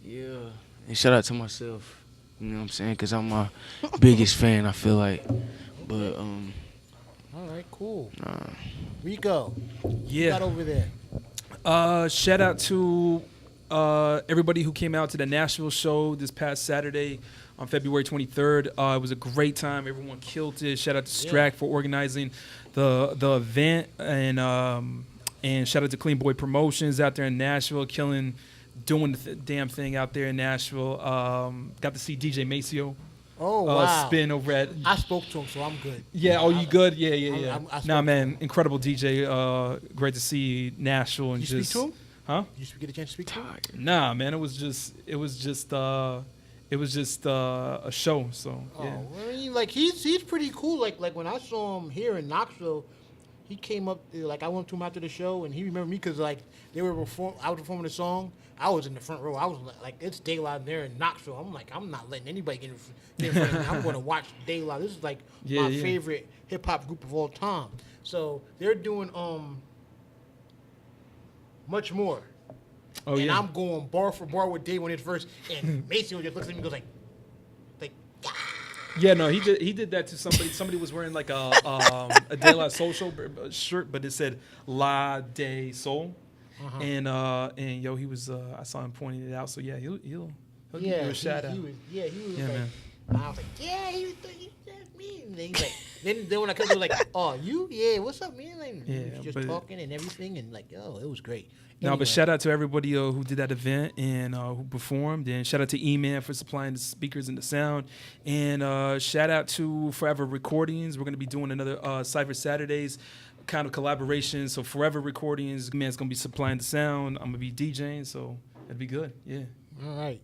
Yeah. And shout out to myself. You know what I'm saying? Because I'm my biggest fan, I feel like. But, All right, cool. Rico, Yeah. got over there. Shout out to everybody who came out to the Nashville show this past Saturday on February 23rd. It was a great time. Everyone killed it. Shout out to Strack for organizing the event, and shout out to Clean Boy Promotions out there in Nashville, doing the damn thing out there in Nashville. Got to see DJ Majestiq Oh, wow. spin over at. I spoke to him, so I'm good. Yeah, oh, you good? Yeah. I spoke Nah, to man, incredible DJ. Great to see Nashville and You speak just. to him? Huh? Did you get a chance to speak to him? Nah, man, it was just a show. So Oh, yeah. I mean, like he's pretty cool. Like when I saw him here in Knoxville, he came up. Like I went to him after the show, and he remembered me because like I was performing the song. I was in the front row. I was like, it's daylight there in Knoxville. I'm like, I'm not letting anybody get in front of me. I'm going to watch daylight. This is like my favorite hip hop group of all time. So they're doing much more. Oh and yeah. I'm going bar for bar with Dave on his verse, and Mason just looks at me and goes like, Yeah, no, he did that to somebody. Somebody was wearing like a De La Soul shirt, but it said La De Soul, and yo, he was. I saw him pointing it out. So yeah, he'll give you a shout out. He was Yeah, like, man. I was like, yeah, he was me. And then he's like, then when I come to like, oh, you, yeah, what's up, man? Like, Yeah, he was just but- talking and everything, and like, oh, it was great. No, Anyway. but shout out to everybody who did that event and who performed, and shout out to E-Man for supplying the speakers and the sound, and shout out to Forever Recordings. We're gonna be doing another Cypher Saturdays kind of collaboration. So Forever Recordings, man's gonna be supplying the sound. I'm gonna be DJing, so it'll be good. Yeah. All right,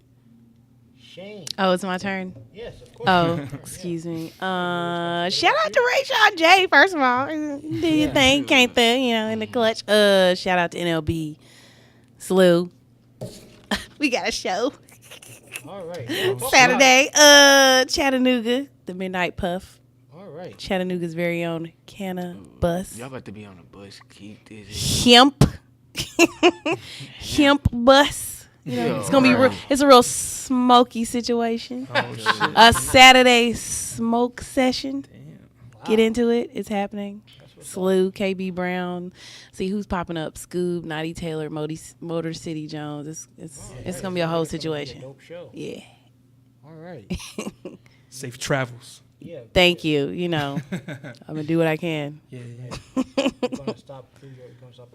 Shane. Oh, it's my turn. Yes, of course. Oh, excuse me. Shout out to Ray-Sean J. First of all, do your thing, can't think, in the clutch. Shout out to NLB, Slew. We got a show All right. Saturday. Chattanooga, the Midnight Puff. All right. Chattanooga's very own Cannabis Y'all about to be on the bus. Keep this. Hemp. Hemp bus. It's gonna be real. It's a real smoky situation. Oh shit. A Saturday smoke session. Damn. Get into it. It's happening. Slew, KB Brown. See who's popping up. Scoob, Naughty Taylor, Motor City Jones. It's gonna be a whole situation. Dope show. Yeah. All right. Safe travels. Yeah. Thank you. You know, I'm gonna do what I can. Yeah. You're gonna stop through your. You're gonna stop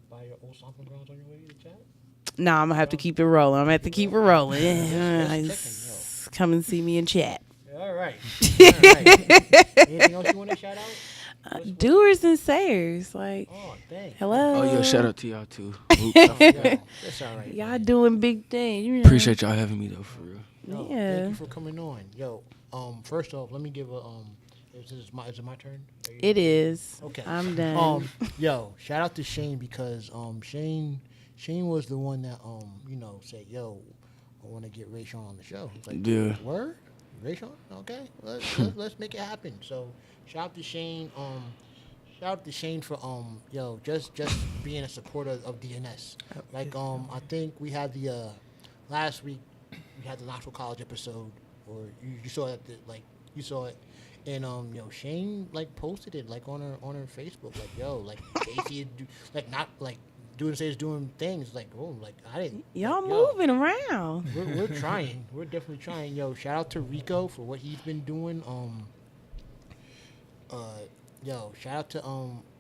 by your old stomping grounds on your way to the chat. No, I'm gonna have to keep it rolling. I'm gonna have to keep it rolling. Just Come and see me in chat. All right. All right. Anything else you want to shout out? Doers and sayers, like, Oh, thanks. hello. Oh, yo, shout out to y'all too. Yo, that's all right. Y'all doing big things. You know. Appreciate y'all having me though, for real. Yo, Yeah. Thank you for coming on. Yo, first off, let me give a Is it my turn? It is. Okay. I'm done. Yo, shout out to Shane because Shane was the one that said, yo, I want to get Ray-Sean on the show. It's like, Yeah. word? Ray-Sean? Okay. Let's make it happen. So shout out to Shane. Shout out to Shane for just being a supporter of DNS. Like I think we had the last week we had the Knoxville College episode, or you saw it you saw it, and Shane like posted it like on her Facebook, like, yo, like Casey doing things like, oh, like I didn't. Y'all like, yo, moving around. We're trying. We're definitely trying. Yo, shout out to Rico for what he's been doing. Shout out to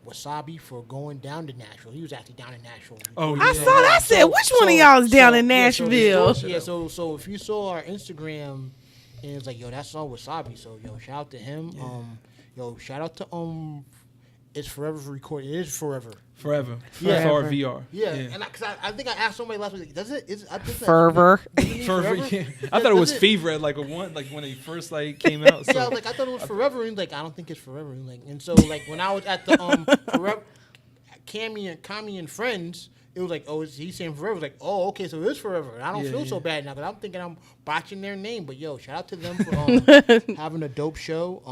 Wasabi for going down to Nashville. He was actually down in Nashville. Oh, I yeah. saw that. I said, which one of y'all is down in Nashville? So if you saw our Instagram, and it's like, yo, that's all Wasabi. So yo, shout out to him. Yeah. Shout out to It's Forever recorded. It is forever. Forever. Yeah. For VR. Yeah. And I think I asked somebody last week. Does it? I think Fervor. Forever. Yeah. I thought it was Fever at like when they first came out. So. Yeah, I thought it was forever, and like I don't think it's forever, and so like when I was at the forever, Kami and Friends, it was like, oh, he's saying forever. It was like, oh, okay, so it is forever. And I don't feel so bad now because I'm thinking I'm botching their name, but yo, shout out to them for having a dope show.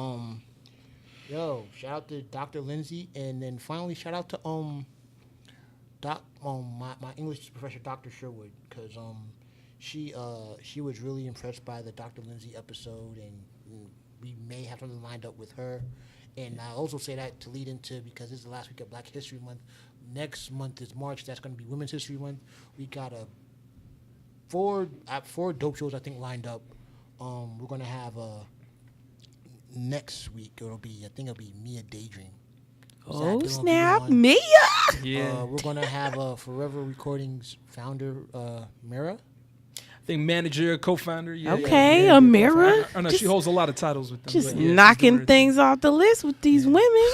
Yo, shout out to Dr. Lindsay, and then finally shout out to my English professor, Dr. Sherwood, because she was really impressed by the Dr. Lindsay episode, and we may have something lined up with her. And I also say that to lead into, because this is the last week of Black History Month. Next month is March. That's going to be Women's History Month. We got four dope shows I think lined up. We're going to have next week. I think it'll be Mia Daydream. Oh, snap, Mia! Yeah. We're going to have Forever Recordings founder, Mira. I think manager, co-founder. Yeah, Okay, yeah, Amira. I know she holds a lot of titles with them. Just but yeah, knocking things off the list with these women.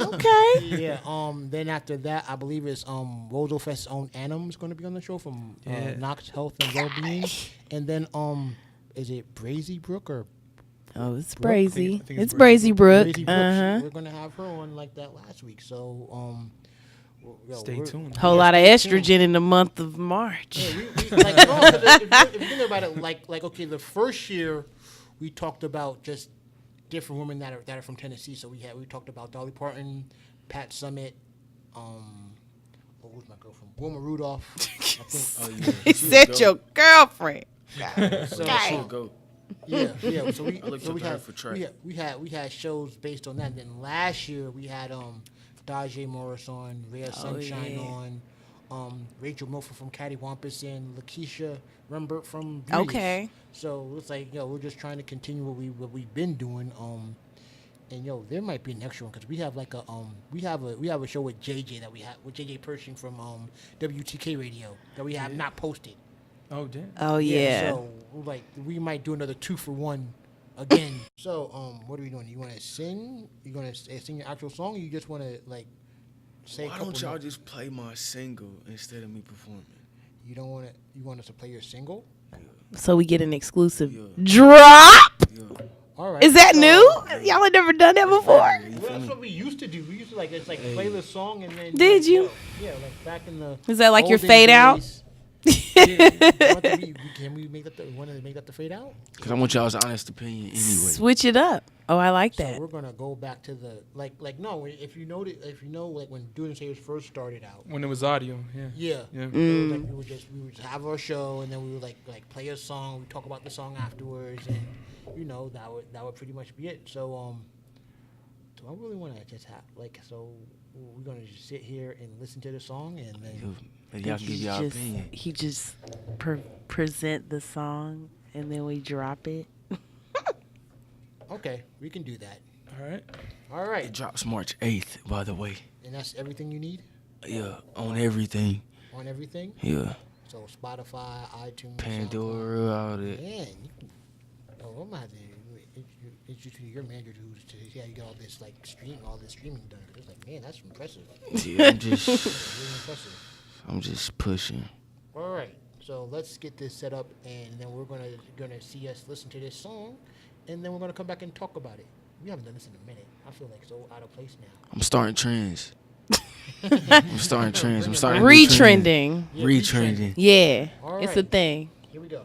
Okay. Yeah. Then after that, I believe it's Rosalfest's own Annam is going to be on the show from Knox Health and Wellbeing, and then is it Brazy Brook or? Oh, it's Brooke? Brazy. I think It's Brazy Brook. Brazy Brook. We're going to have her on like that last week. So Stay tuned. Whole lot of estrogen in the month of March. Yeah, we like, no, 'cause if you think about it, like okay, the first year we talked about just different women that are from Tennessee. So we talked about Dolly Parton, Pat Summitt, what was my girlfriend? Wilma Rudolph. I think. Oh, yeah. He said your girlfriend. So, She'll go. yeah. So I looked up to her for track. we had shows based on that. And then last year we had Dajé Morris on, Rhea Sunshine on, Rachel Milford from Cattywampus, and Lakeisha Rembert from Beauties. Okay. So it's like, we're just trying to continue what we've been doing. And there might be an extra one because we have like we have a show with JJ with JJ Pershing from WTK Radio that we have not posted. Oh, damn. Oh, yeah. So like we might do another 2-for-1 again. So what are we doing? You want to sing? You want to sing your actual song? Or you just want to like say? Why don't y'all just play my single instead of me performing? You don't want to. You want us to play your single? So we get an exclusive Yeah. drop. Yeah. All right. Is that so, new? Y'all have never done that before? Well, that's what we used to do. We used to play the song and then. Did you? Yeah, like back in the. Is that like your olden fade out? days. Can we make that? Want to make that the fade out? Because I want y'all's honest opinion anyway. Switch it up. Oh, I like that. So we're gonna go back to the no. If you know like when Doing Sayers first started out. When it was audio, yeah. Yeah. Yeah. Like we would just have our show and then we would like play a song. We talk about the song afterwards, and that would pretty much be it. So do I really want to just have we're gonna just sit here and listen to the song and then. Y'all give y'all opinion. He just present the song and then we drop it. Okay, we can do that. All right. All It right. drops March 8th, by the way. And that's everything you need Yeah, on everything. on everything? Yeah. So Spotify, iTunes, Pandora, all that. SoundCloud. Man, I'm gonna have to introduce your manager to see how you get all this all this streaming done. It's like, man, that's impressive. Yeah, Really impressive. I'm just pushing. All right, so let's get this set up, and then we're gonna see us listen to this song, and then we're gonna come back and talk about it. We haven't done this in a minute. I feel like so out of place now. I'm starting trends. I'm starting trends. I'm starting Retrending. Yeah, Retrending. Yeah, All it's a right. thing. Here we go.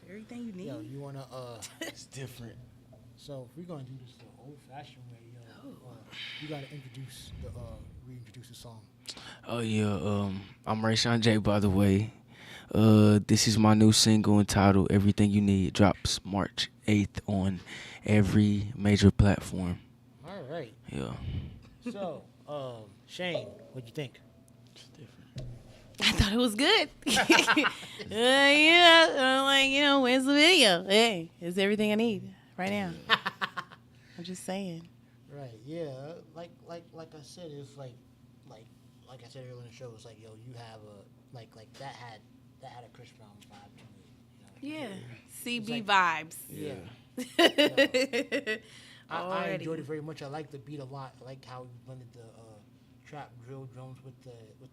Everything you need. Yo, you wanna It's different. So if we're gonna do this the old-fashioned way, you gotta reintroduce the song. Oh yeah, I'm R.A.Y.S.E.A.N, by the way. This is my new single entitled "Everything You Need." It drops March 8th on every major platform. All right. Yeah. So, Shane, what'd you think? It's different. I thought it was good. I'm like, where's the video? Hey, it's everything I need right now. I'm just saying. Right. Yeah. Like I said, it's like I said earlier in the show, it's like, yo, you have a like that had a Chris Brown vibe to it. Yeah. CB like- vibes. Yeah. I Already. enjoyed it very much. I like the beat a lot. I like how you blended the trap drill drums with the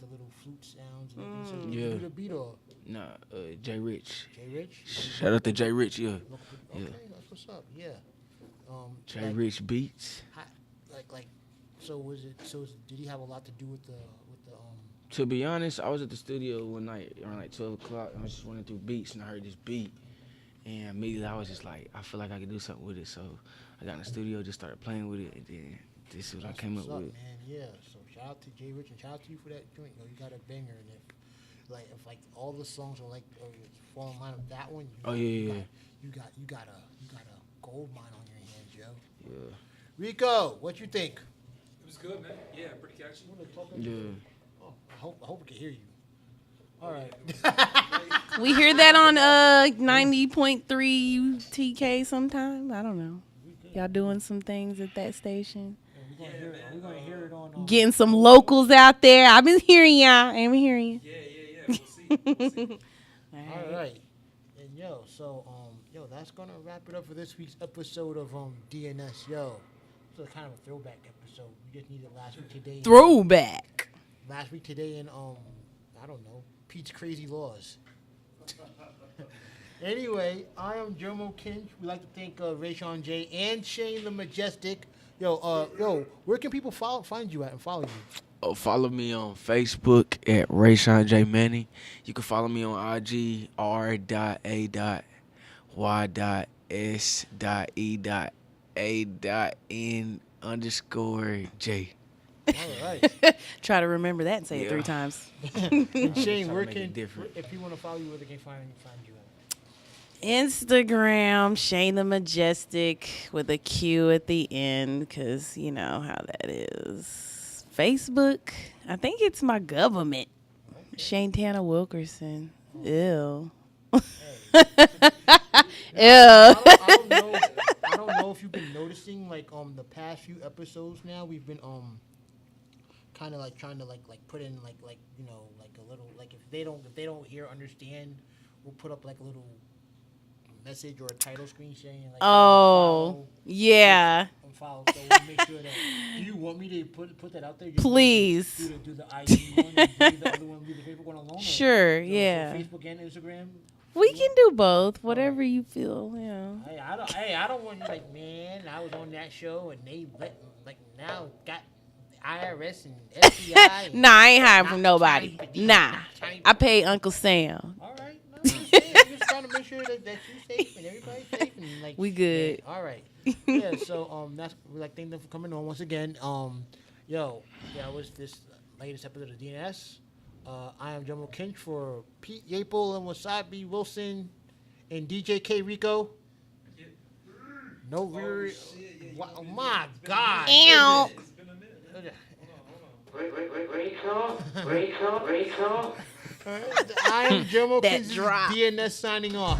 little flute sounds and everything. So Yeah. you do the beat or Nah, Jay Rich. Jay Rich? Shout out to Jay Rich, yeah. Okay, Yeah. that's what's up. Yeah. Jay Rich Beats. So did he have a lot to do with the To be honest, I was at the studio one night around like 12 o'clock, and I was just running through beats, and I heard this beat, and immediately I was just like, I feel like I could do something with it, so I got in the studio, just started playing with it, and then this is what I came up with. Man, yeah. So shout out to Jay Rich and shout out to you for that joint. You got a banger, and if all the songs are fall in line with that one, you got a gold mine on your hands, yo. Yeah. Rico, what you think? It was good, man. Yeah, pretty catchy. Yeah. Oh, I hope we can hear you. All right. We hear that on 90.3 TK sometime. I don't know. Y'all doing some things at that station. We're gonna hear it on. Getting some locals out there. I've been hearing y'all. I've been hearing you. Yeah. We'll see. We'll see. All right. And that's gonna wrap it up for this week's episode of DNS. Yo, so kind of a throwback episode. We just needed last week today. Throwback. Last week today in I don't know, Pete's Crazy Laws. Anyway, I am Jomo Kinch. We'd like to thank R.A.Y.S.E.A.N J and Shane the Majestiq. Yo, where can people find you at and follow you? Oh, follow me on Facebook at R.A.Y.S.E.A.N J Manny. You can follow me on IG R.A.Y.S.E.A.N_J. All right. Try to remember that and say it Yeah. 3 times. And Shane, Try where to make it can different. if you want to follow you, where they can find you at? Instagram, Shane the Majestiq with a Q at the end, because you know how that is. Facebook, I think it's my government. Shane Tanner Wilkerson. Ew. Ew. I don't know if you've been noticing, the past few episodes now, we've been kind of trying to put in a little, if they don't hear or understand, we'll put up a little message or a title screen saying Oh, yeah. Follow. So we'll make sure that. Do you want me to put that out there? Just Please. Do the IG one and do the other one, do the Facebook one alone? Sure, So yeah. Facebook and Instagram. We can do both, whatever you feel, yeah. I don't want you man. I was on that show and they now got IRS and FBI. Nah, I ain't hiring from nobody. Nah. I pay Uncle Sam. All right. No, I'm just trying to make sure that you're safe and everybody's safe and We good. Yeah, all right. Yeah. So we thank them for coming on once again. That was this latest episode of DNS. I am Jomo Kinch for Pete Yapel and Wasabi Wilson and DJ K Rico. No, we're. Oh my God. Ow. It's been a minute. Rico. I am Jomo That Kinch. drop. DNS signing off.